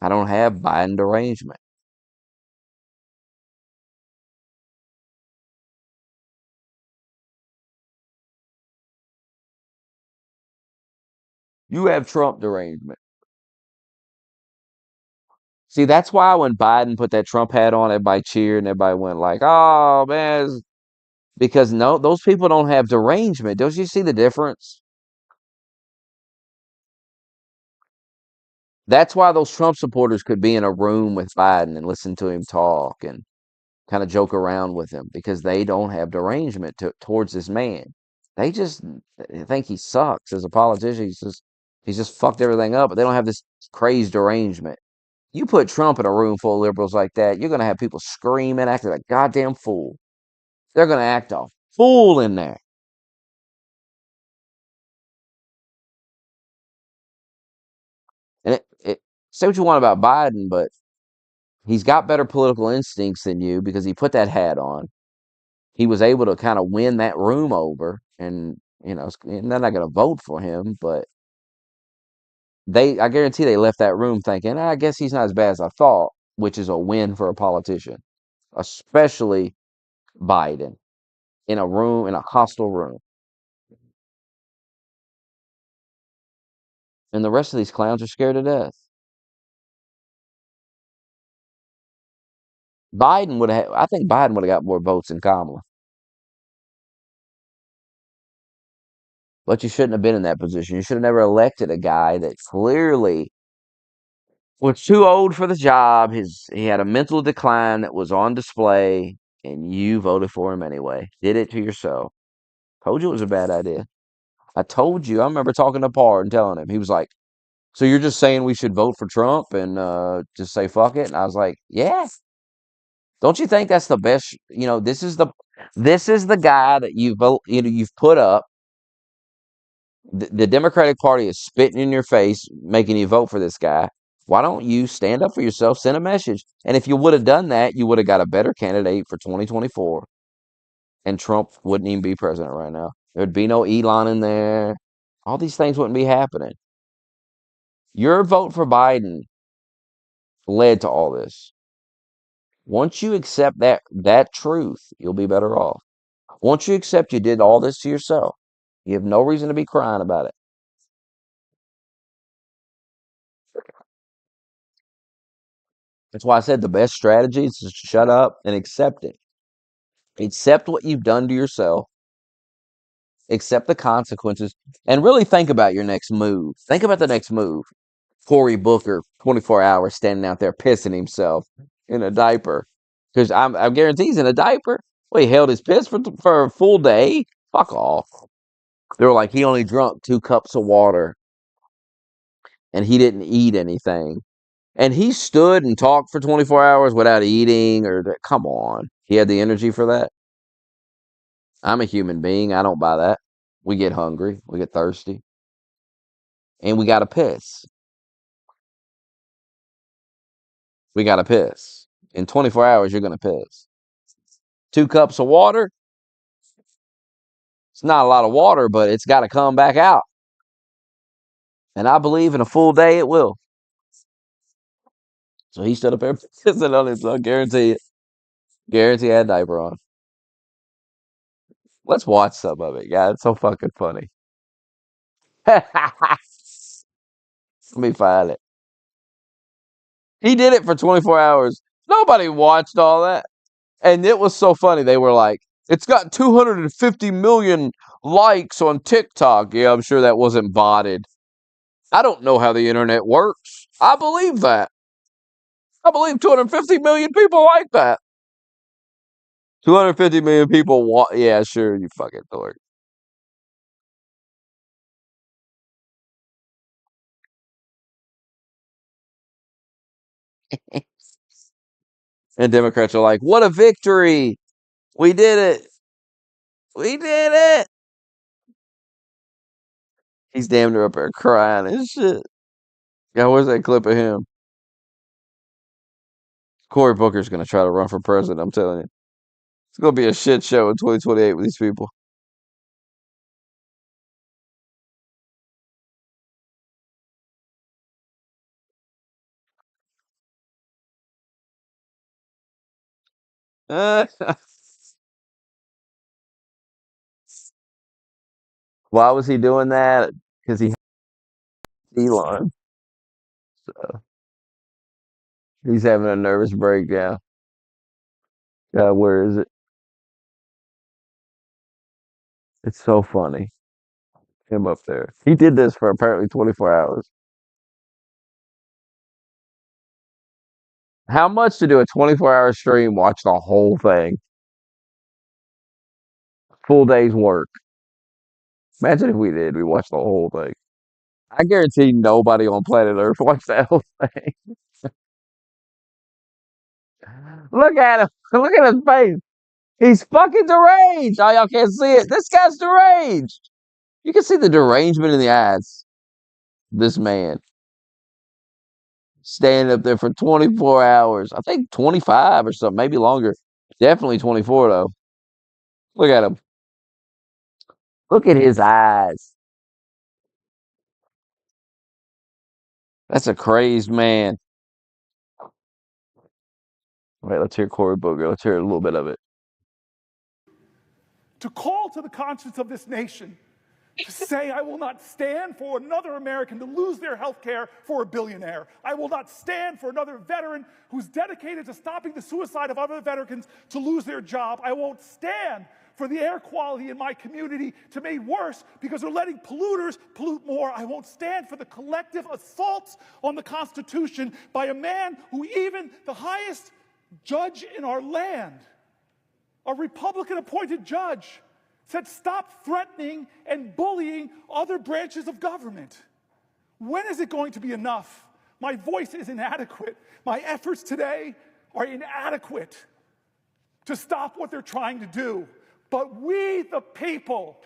I don't have Biden derangement. You have Trump derangement. See, that's why when Biden put that Trump hat on, everybody cheered and everybody went like, "Oh man," because no, those people don't have derangement. Don't you see the difference? That's why those Trump supporters could be in a room with Biden and listen to him talk and kind of joke around with him because they don't have derangement towards this man. They just think he sucks as a politician. He's just fucked everything up, but they don't have this crazed derangement. You put Trump in a room full of liberals like that, you're gonna have people screaming, acting like a goddamn fool. They're gonna act a fool in there. And say what you want about Biden, but he's got better political instincts than you because he put that hat on. He was able to kind of win that room over, and and they're not going to vote for him, but I guarantee they left that room thinking, I guess he's not as bad as I thought, which is a win for a politician, especially Biden in a hostile room. And the rest of these clowns are scared to death. I think Biden would have got more votes than Kamala. But you shouldn't have been in that position. You should have never elected a guy that clearly was too old for the job. He had a mental decline that was on display, and you voted for him anyway. Did it to yourself. Told you it was a bad idea. I told you. I remember talking to Parr and telling him. He was like, "So you're just saying we should vote for Trump and just say fuck it?" And I was like, "Yeah. Don't you think that's the best? This is the guy that you've put up. The Democratic Party is spitting in your face, making you vote for this guy. Why don't you stand up for yourself, send a message? And if you would have done that, you would have got a better candidate for 2024, and Trump wouldn't even be president right now. There'd be no Elon in there. All these things wouldn't be happening. Your vote for Biden led to all this. Once you accept that truth, you'll be better off. Once you accept you did all this to yourself, you have no reason to be crying about it. That's why I said the best strategy is to shut up and accept it. Accept what you've done to yourself, accept the consequences, and really think about your next move. Think about the next move. Cory Booker, 24 hours standing out there pissing himself in a diaper. Because I guarantee he's in a diaper. Well, he held his piss for a full day. Fuck off. They were like, he only drunk 2 cups of water and he didn't eat anything. And he stood and talked for 24 hours without eating come on. He had the energy for that. I'm a human being. I don't buy that. We get hungry. We get thirsty. And we got to piss. We got to piss. In 24 hours, you're going to piss. 2 cups of water. It's not a lot of water, but it's got to come back out. And I believe in a full day it will. So he stood up there pissing on himself. Guarantee it. Guarantee I had a diaper on. Let's watch some of it. Yeah, it's so fucking funny. Let me find it. He did it for 24 hours. Nobody watched all that. And it was so funny. They were like, it's got 250 million likes on TikTok. Yeah, I'm sure that wasn't botted. I don't know how the internet works. I believe that. I believe 250 million people like that. 250 million people yeah, sure, you fucking dork. And Democrats are like, what a victory. We did it. We did it. He's damn near up there crying and shit. Yeah, where's that clip of him? Cory Booker's going to try to run for president, I'm telling you. It's going to be a shit show in 2028 with these people. Why was he doing that? Because he had Elon. He's having a nervous breakdown. Where is it? It's so funny. Him up there. He did this for apparently 24 hours. How much to do a 24-hour stream, watch the whole thing? Full day's work. Imagine if we did. We watched the whole thing. I guarantee nobody on planet Earth watched that whole thing. Look at him. Look at his face. He's fucking deranged. Oh, y'all can't see it. This guy's deranged. You can see the derangement in the eyes. This man standing up there for 24 hours. I think 25 or something, maybe longer. Definitely 24 though. Look at him. Look at his eyes. That's a crazed man. Wait, let's hear Cory Booger. Let's hear a little bit of it.
To call to the conscience of this nation, to say, I will not stand for another American to lose their health care for a billionaire. I will not stand for another veteran who's dedicated to stopping the suicide of other veterans to lose their job. I won't stand for the air quality in my community to be made worse because they're letting polluters pollute more. I won't stand for the collective assaults on the Constitution by a man who even the highest judge in our land, a Republican-appointed judge, said stop threatening and bullying other branches of government. When is it going to be enough? My voice is inadequate. My efforts today are inadequate to stop what they're trying to do. But we, the people,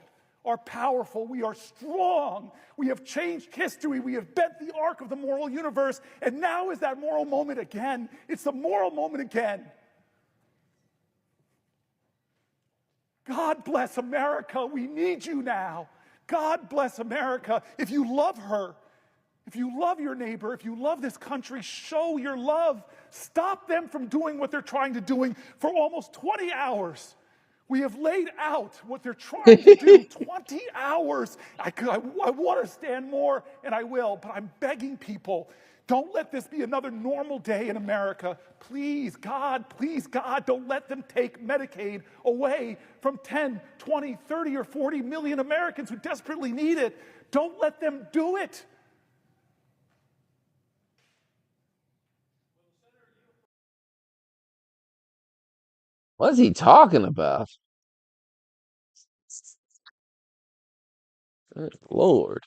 are powerful. We are strong. We have changed history. We have bent the arc of the moral universe. And now is that moral moment again. It's the moral moment again. God bless America. We need you now. God bless America. If you love her, if you love your neighbor, if you love this country, show your love. Stop them from doing what they're trying to do for almost 20 hours. We have laid out what they're trying to do. 20 hours. I want to stand more, and I will, but I'm begging people, don't let this be another normal day in America. Please, God, don't let them take Medicaid away from 10, 20, 30, or 40 million Americans who desperately need it. Don't let them do it.
What's he talking about? Good Lord.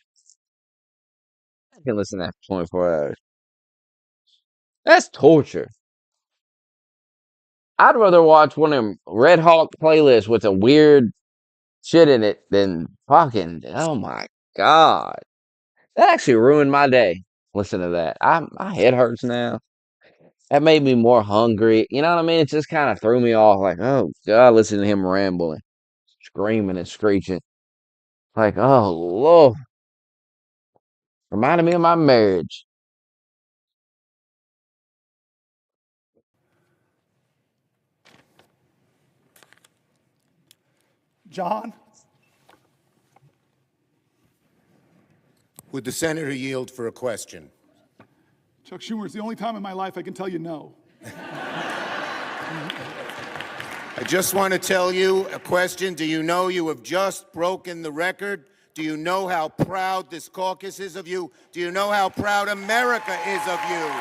I can listen to that for 24 hours. That's torture. I'd rather watch one of them Red Hawk playlists with a weird shit in it than fucking, oh my God. That actually ruined my day. Listen to that. My head hurts now. That made me more hungry. You know what I mean? It just kind of threw me off. Like, oh God, listen to him rambling, screaming and screeching. Like, oh Lord. Reminded me of my marriage.
John?
Would the senator yield for a question?
Chuck Schumer, it's the only time in my life I can tell you no.
I just want to tell you a question. Do you know you have just broken the record? Do you know how proud this caucus is of you? Do you know how proud America is of you?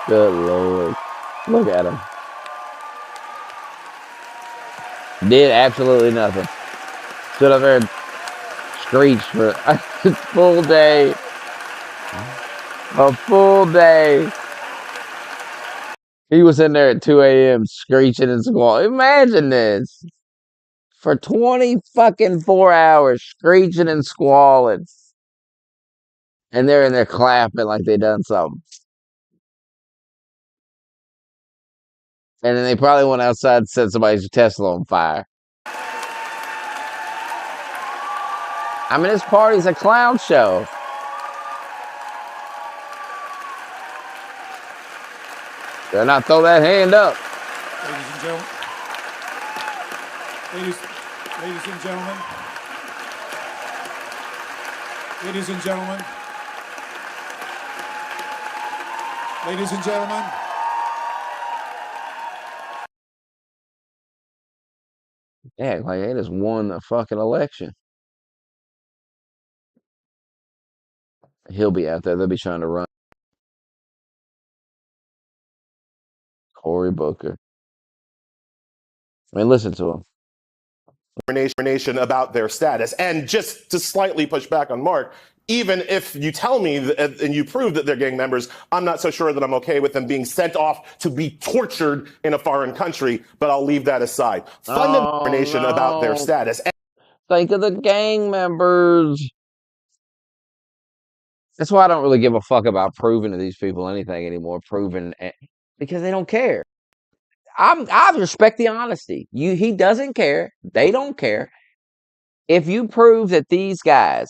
Good Lord. Look at him. Did absolutely nothing. Stood up there and screeched for a full day. A full day. He was in there at 2 a.m. screeching and squalling. Imagine this. For 20 fucking 4 hours, screeching and squalling. And they're in there clapping like they done something. And then they probably went outside and set somebody's Tesla on fire. I mean, this party's a clown show. Better not throw that hand up.
Ladies and gentlemen. Ladies and gentlemen. Ladies and gentlemen. Ladies and gentlemen.
Yeah, like they just won the fucking election. He'll be out there. They'll be trying to run Cory Booker. I mean, listen to him.
Nation about their status. And just to slightly push back on Mark, even if you tell me that, and you prove that they're gang members, I'm not so sure that I'm okay with them being sent off to be tortured in a foreign country, but I'll leave that aside.
Oh,
Nation about their
no.
status.
Think of the gang members. That's why I don't really give a fuck about proving to these people anything anymore. Because they don't care. I respect the honesty. He doesn't care. They don't care. If you prove that these guys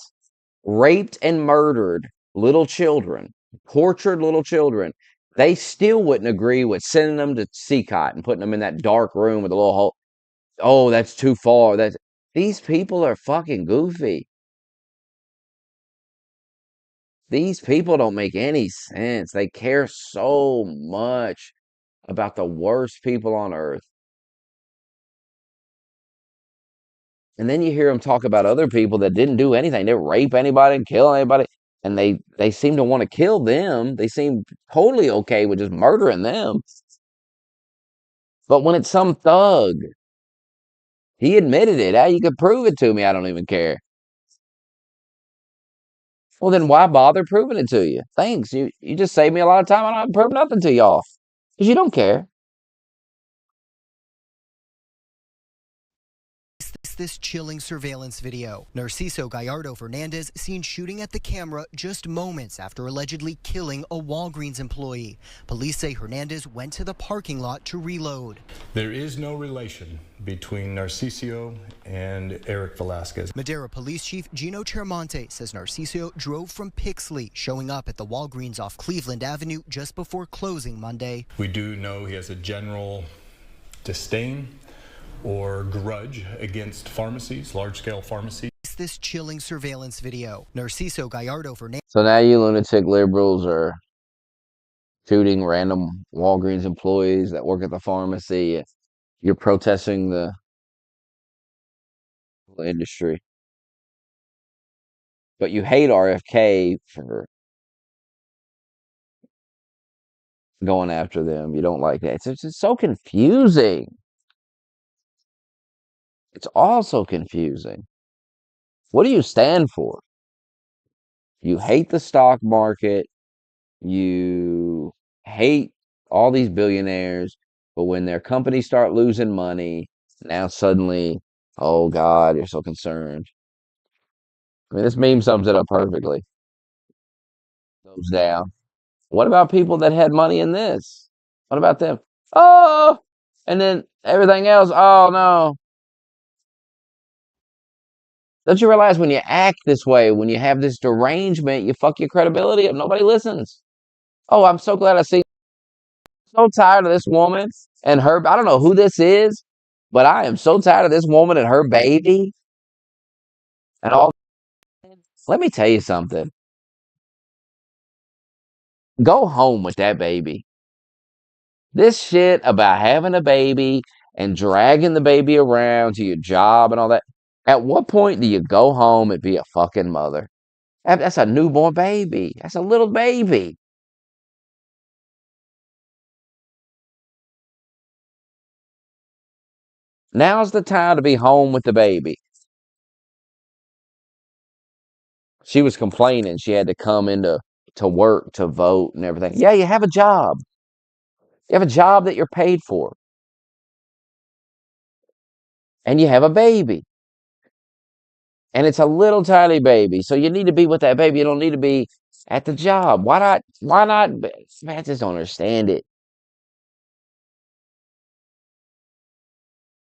raped and murdered little children, tortured little children, they still wouldn't agree with sending them to CCOT and putting them in that dark room with a little hole. Oh, that's too far. These people are fucking goofy. These people don't make any sense. They care so much about the worst people on earth. And then you hear them talk about other people that didn't do anything. They didn't rape anybody and kill anybody. And they seem to want to kill them. They seem totally okay with just murdering them. But when it's some thug, he admitted it. You could prove it to me. I don't even care. Well, then why bother proving it to you? Thanks. You just saved me a lot of time. I don't have to prove nothing to y'all. Because you don't care.
This chilling surveillance video. Narciso Gallardo Fernandez seen shooting at the camera just moments after allegedly killing a Walgreens employee. Police say Hernandez went to the parking lot to reload.
There is no relation between Narciso and Eric Velasquez.
Madera Police Chief Gino Chermonte says Narciso drove from Pixley, showing up at the Walgreens off Cleveland Avenue just before closing Monday.
We do know he has a general disdain or grudge against pharmacies, large-scale pharmacies.
This chilling surveillance video. Narciso Gallardo Fernandez.
So now you lunatic liberals are shooting random Walgreens employees that work at the pharmacy. You're protesting the industry. But you hate RFK for going after them. You don't like that. It's just so confusing. It's also confusing. What do you stand for? You hate the stock market. You hate all these billionaires. But when their companies start losing money, now suddenly, oh God, you're so concerned. I mean, this meme sums it up perfectly. Goes down. What about people that had money in this? What about them? Oh, and then everything else. Oh no. Don't you realize when you act this way, when you have this derangement, you fuck your credibility up. Nobody listens. Oh, I'm so glad I see. So tired of this woman and her. I don't know who this is, but I am so tired of this woman and her baby and all. Let me tell you something. Go home with that baby. This shit about having a baby and dragging the baby around to your job and all that. At what point do you go home and be a fucking mother? That's a newborn baby. That's a little baby. Now's the time to be home with the baby. She was complaining she had to come into work to vote and everything. Yeah, you have a job. You have a job that you're paid for. And you have a baby. And it's a little tiny baby. So you need to be with that baby. You don't need to be at the job. Why not? Why not? Man, I just don't understand it.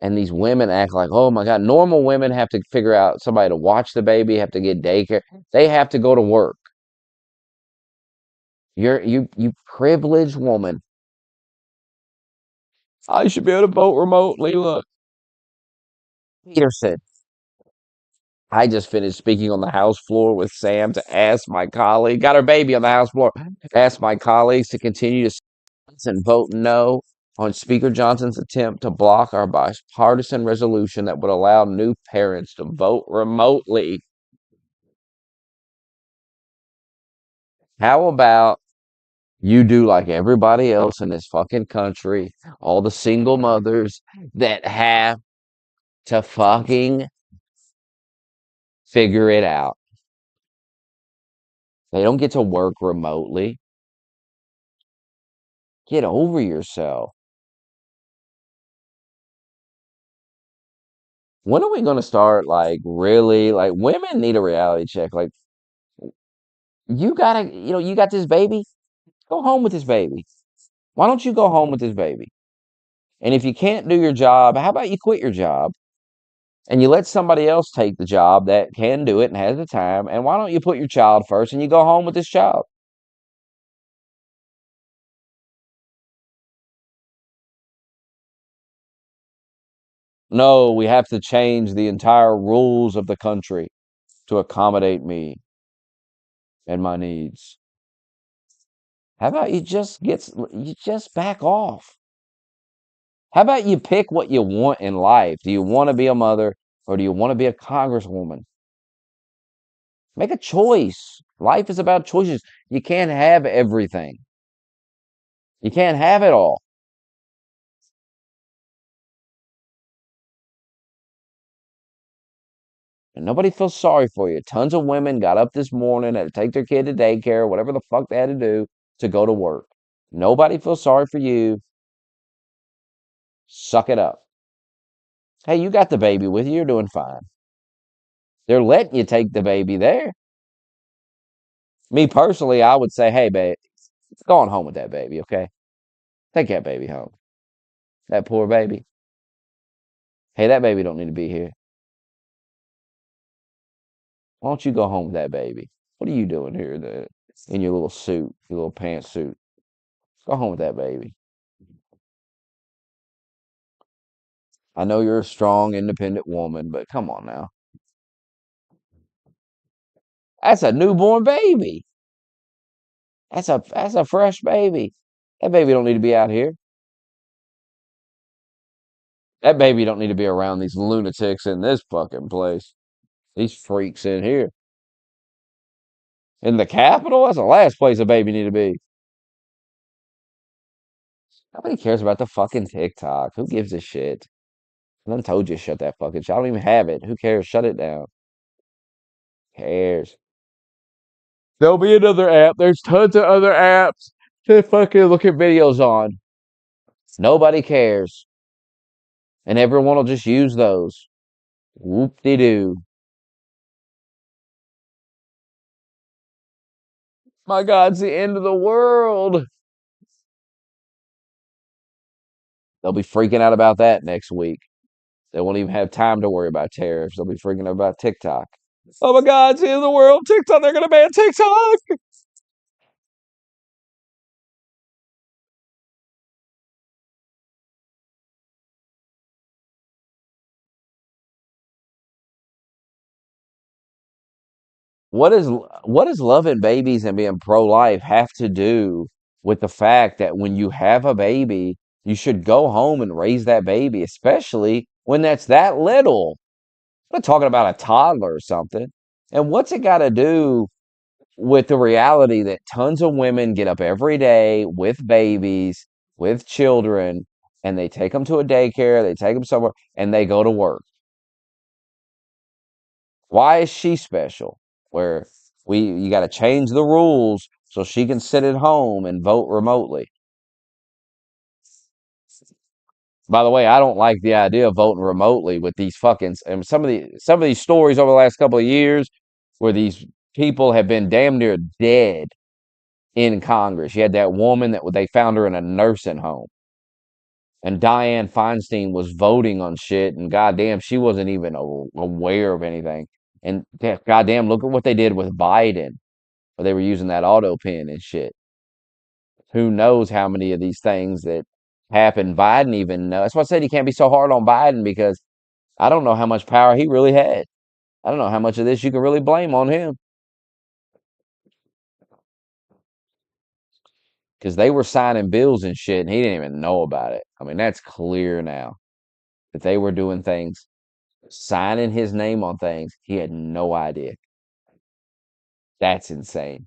And these women act like, oh my God, normal women have to figure out somebody to watch the baby, have to get daycare. They have to go to work. You privileged woman. I should be able to vote remotely. Look. Peterson. I just finished speaking on the House floor with Sam to ask my colleague, got her baby on the House floor, ask my colleagues to continue to and vote no. on Speaker Johnson's attempt to block our bipartisan resolution that would allow new parents to vote remotely. How about you do like everybody else in this fucking country, all the single mothers that have to fucking figure it out. They don't get to work remotely. Get over yourself. When are we going to start, like, really, like, women need a reality check. Like, you gotta, you got this baby, go home with this baby. Why don't you go home with this baby? And if you can't do your job, how about you quit your job and you let somebody else take the job that can do it and has the time? And why don't you put your child first and you go home with this child? No, we have to change the entire rules of the country to accommodate me and my needs. How about you just back off? How about you pick what you want in life? Do you want to be a mother or do you want to be a congresswoman? Make a choice. Life is about choices. You can't have everything. You can't have it all. And nobody feels sorry for you. Tons of women got up this morning, had to take their kid to daycare, whatever the fuck they had to do to go to work. Nobody feels sorry for you. Suck it up. Hey, you got the baby with you. You're doing fine. They're letting you take the baby there. Me personally, I would say, hey, babe, go on home with that baby, okay? Take that baby home. That poor baby. Hey, that baby don't need to be here. Why don't you go home with that baby? What are you doing here in your little suit, your little pantsuit? Go home with that baby. I know you're a strong, independent woman, but come on now. That's a newborn baby. That's a fresh baby. That baby don't need to be out here. That baby don't need to be around these lunatics in this fucking place. These freaks in here. In the Capitol, that's the last place a baby need to be. Nobody cares about the fucking TikTok. Who gives a shit? I done told you to shut that fucking shit. I don't even have it. Who cares? Shut it down. Cares? There'll be another app. There's tons of other apps to fucking look at videos on. Nobody cares. And everyone will just use those. Whoop-de-doo. My God, it's the end of the world. They'll be freaking out about that next week. They won't even have time to worry about tariffs. They'll be freaking out about TikTok. Oh my God, it's the end of the world. TikTok, they're going to ban TikTok. What does loving babies and being pro-life have to do with the fact that when you have a baby, you should go home and raise that baby, especially when that's that little? I'm not talking about a toddler or something. And what's it got to do with the reality that tons of women get up every day with babies, with children, and they take them to a daycare, they take them somewhere, and they go to work? Why is she special? Where you got to change the rules so she can sit at home and vote remotely. By the way, I don't like the idea of voting remotely with these fucking and some of these stories over the last couple of years where these people have been damn near dead in Congress. You had that woman that they found her in a nursing home. And Dianne Feinstein was voting on shit, and goddamn, she wasn't even aware of anything. And goddamn, look at what they did with Biden, where they were using that auto pen and shit. Who knows how many of these things that happened? Biden even knows. That's why I said he can't be so hard on Biden because I don't know how much power he really had. I don't know how much of this you can really blame on him because they were signing bills and shit, and he didn't even know about it. I mean, that's clear now that they were doing things, signing his name on things. He had no idea. That's insane.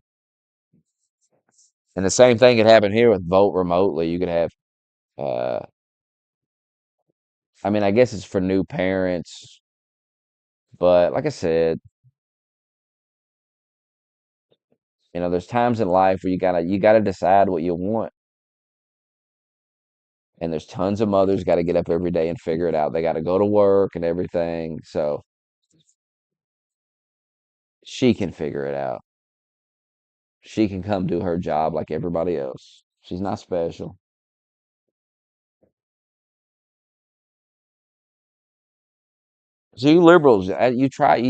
And the same thing could happen here with vote remotely. You could have, uh, I mean, I guess it's for new parents, but like I said, there's times in life where you gotta decide what you want. And there's tons of mothers got to get up every day and figure it out. They got to go to work and everything. So she can figure it out. She can come do her job like everybody else. She's not special. So you liberals, you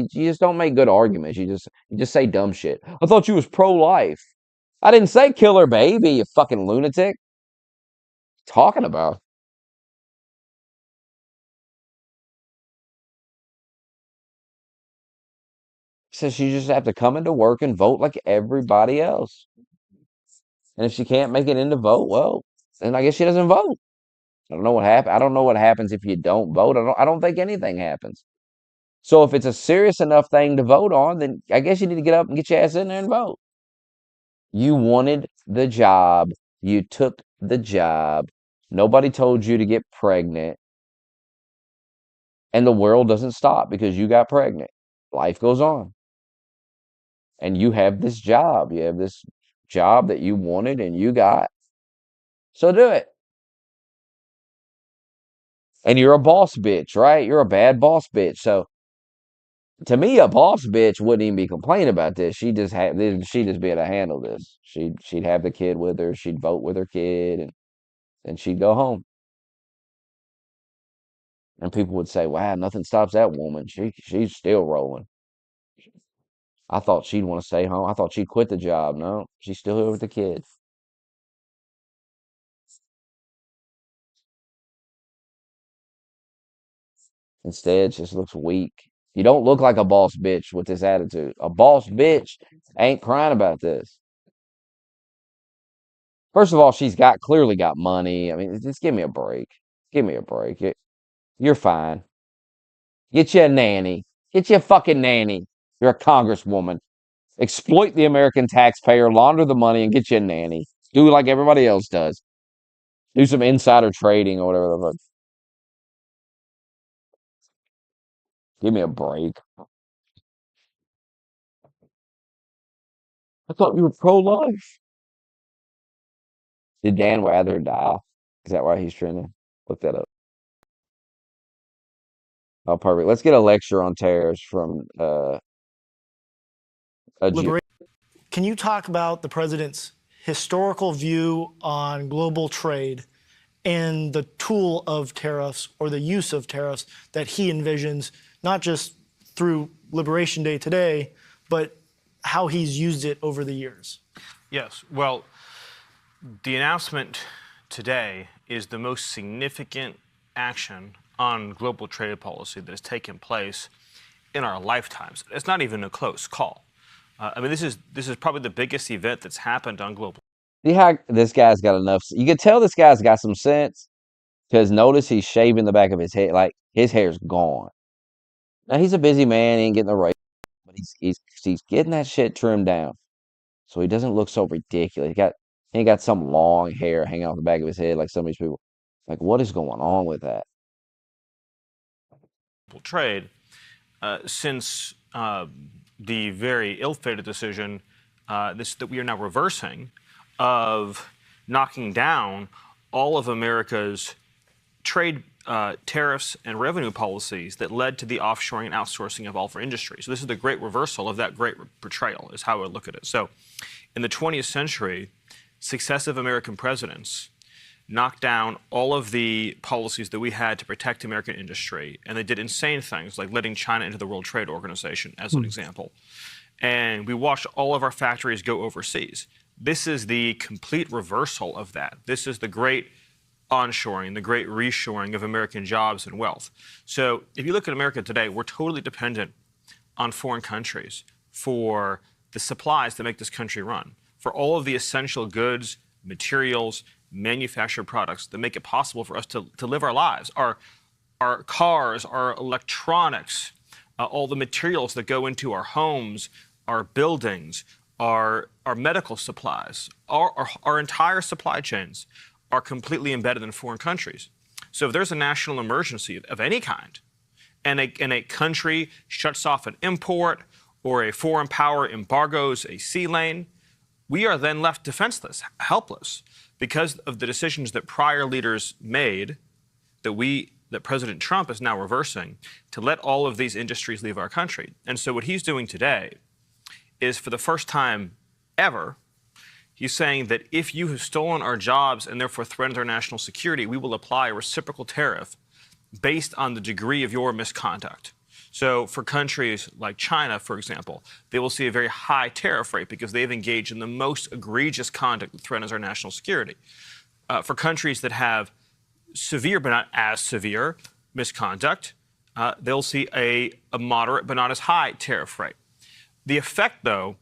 just don't make good arguments. You just say dumb shit. I thought you was pro-life. I didn't say kill her baby, you fucking lunatic. Talking about. Says she just have to come into work and vote like everybody else. And if she can't make it in to vote, well, then I guess she doesn't vote. I don't know what happen. I don't know what happens if you don't vote. I don't think anything happens. So if it's a serious enough thing to vote on, then I guess you need to get up and get your ass in there and vote. You wanted the job. You took the job. Nobody told you to get pregnant. And the world doesn't stop because you got pregnant. Life goes on. And you have this job. You have this job that you wanted and you got. So do it. And you're a boss bitch, right? You're a bad boss bitch. So to me, a boss bitch wouldn't even be complaining about this. She'd just be able to handle this. She'd have the kid with her. She'd vote with her kid, and then she'd go home. And people would say, "Wow, nothing stops that woman. She's still rolling." I thought she'd want to stay home. I thought she'd quit the job. No, she's still here with the kid. Instead, she just looks weak. You don't look like a boss bitch with this attitude. A boss bitch ain't crying about this. First of all, she's clearly got money. I mean, just give me a break. Give me a break. You're fine. Get you a nanny. Get you a fucking nanny. You're a congresswoman. Exploit the American taxpayer, launder the money, and get you a nanny. Do like everybody else does. Do some insider trading or whatever the fuck. Give me a break. I thought you were pro-life. Did Dan Rather die? Is that why he's trending? Look that up. Oh, perfect. Let's get a lecture on tariffs from a Jew.
Can you talk about the president's historical view on global trade and the tool of tariffs or the use of tariffs that he envisions, not just through Liberation Day today, but how he's used it over the years?
Yes. Well, the announcement today is the most significant action on global trade policy that has taken place in our lifetimes. It's not even a close call. I mean, this is probably the biggest event that's happened on global.
See how this guy's got enough. You can tell this guy's got some sense because notice he's shaving the back of his head. Like his hair's gone. Now he's a busy man. He ain't getting the right, but he's getting that shit trimmed down so he doesn't look so ridiculous. He ain't got some long hair hanging off the back of his head like some of these people. Like, what is going on with that?
Trade since the very ill-fated decision that we are now reversing of knocking down all of America's trade tariffs and revenue policies that led to the offshoring and outsourcing of all of our industry. So this is the great reversal of that great betrayal, is how I would look at it. So in the 20th century, successive American presidents knocked down all of the policies that we had to protect American industry, and they did insane things like letting China into the World Trade Organization, as an example. And we watched all of our factories go overseas. This is the complete reversal of that. This is the great onshoring, the great reshoring of American jobs and wealth. So if you look at America today, we're totally dependent on foreign countries for the supplies that make this country run, for all of the essential goods, materials, manufacture products that make it possible for us to live our lives. Our cars, our electronics, all the materials that go into our homes, our buildings, our medical supplies, our entire supply chains are completely embedded in foreign countries. So if there's a national emergency of any kind, and a country shuts off an import or a foreign power embargoes a sea lane, we are then left defenseless, helpless, because of the decisions that prior leaders made that President Trump is now reversing to let all of these industries leave our country. And so what he's doing today is, for the first time ever, he's saying that if you have stolen our jobs and therefore threatened our national security, we will apply a reciprocal tariff based on the degree of your misconduct. So for countries like China, for example, they will see a very high tariff rate because they've engaged in the most egregious conduct that threatens our national security. For countries that have severe but not as severe misconduct, they'll see a moderate but not as high tariff rate. The effect, though,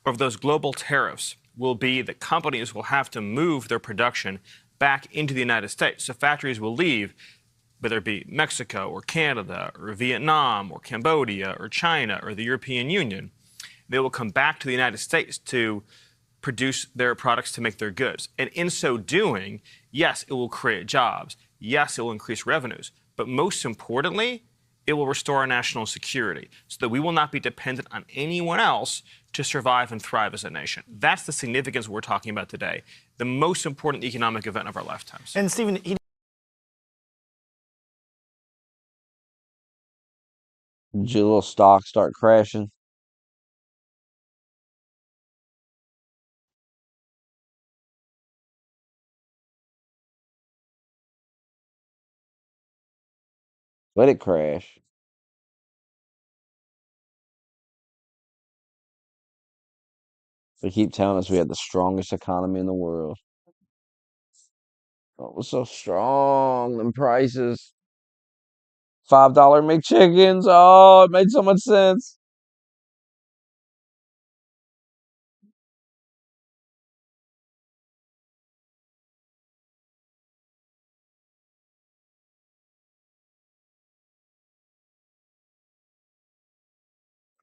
of those global tariffs will be that companies will have to move their production back into the United States. So factories will leave, whether it be Mexico or Canada or Vietnam or Cambodia or China or the European Union. They will come back to the United States to produce their products, to make their goods. And in so doing, yes, it will create jobs. Yes, it will increase revenues. But most importantly, it will restore our national security so that we will not be dependent on anyone else to survive and thrive as a nation. That's the significance we're talking about today, the most important economic event of our lifetimes.
And Stephen,
Did your little stock start crashing? Let it crash. They keep telling us we have the strongest economy in the world. Oh, it was so strong. Them prices. $5 McChickens. Oh, it made so much sense.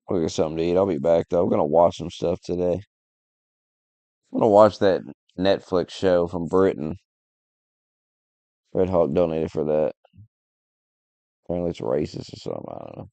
I'll get something to eat. I'll be back though. I'm gonna watch some stuff today. I'm gonna watch that Netflix show from Britain. Red Hawk donated for that. Apparently it's racist or something. I don't know.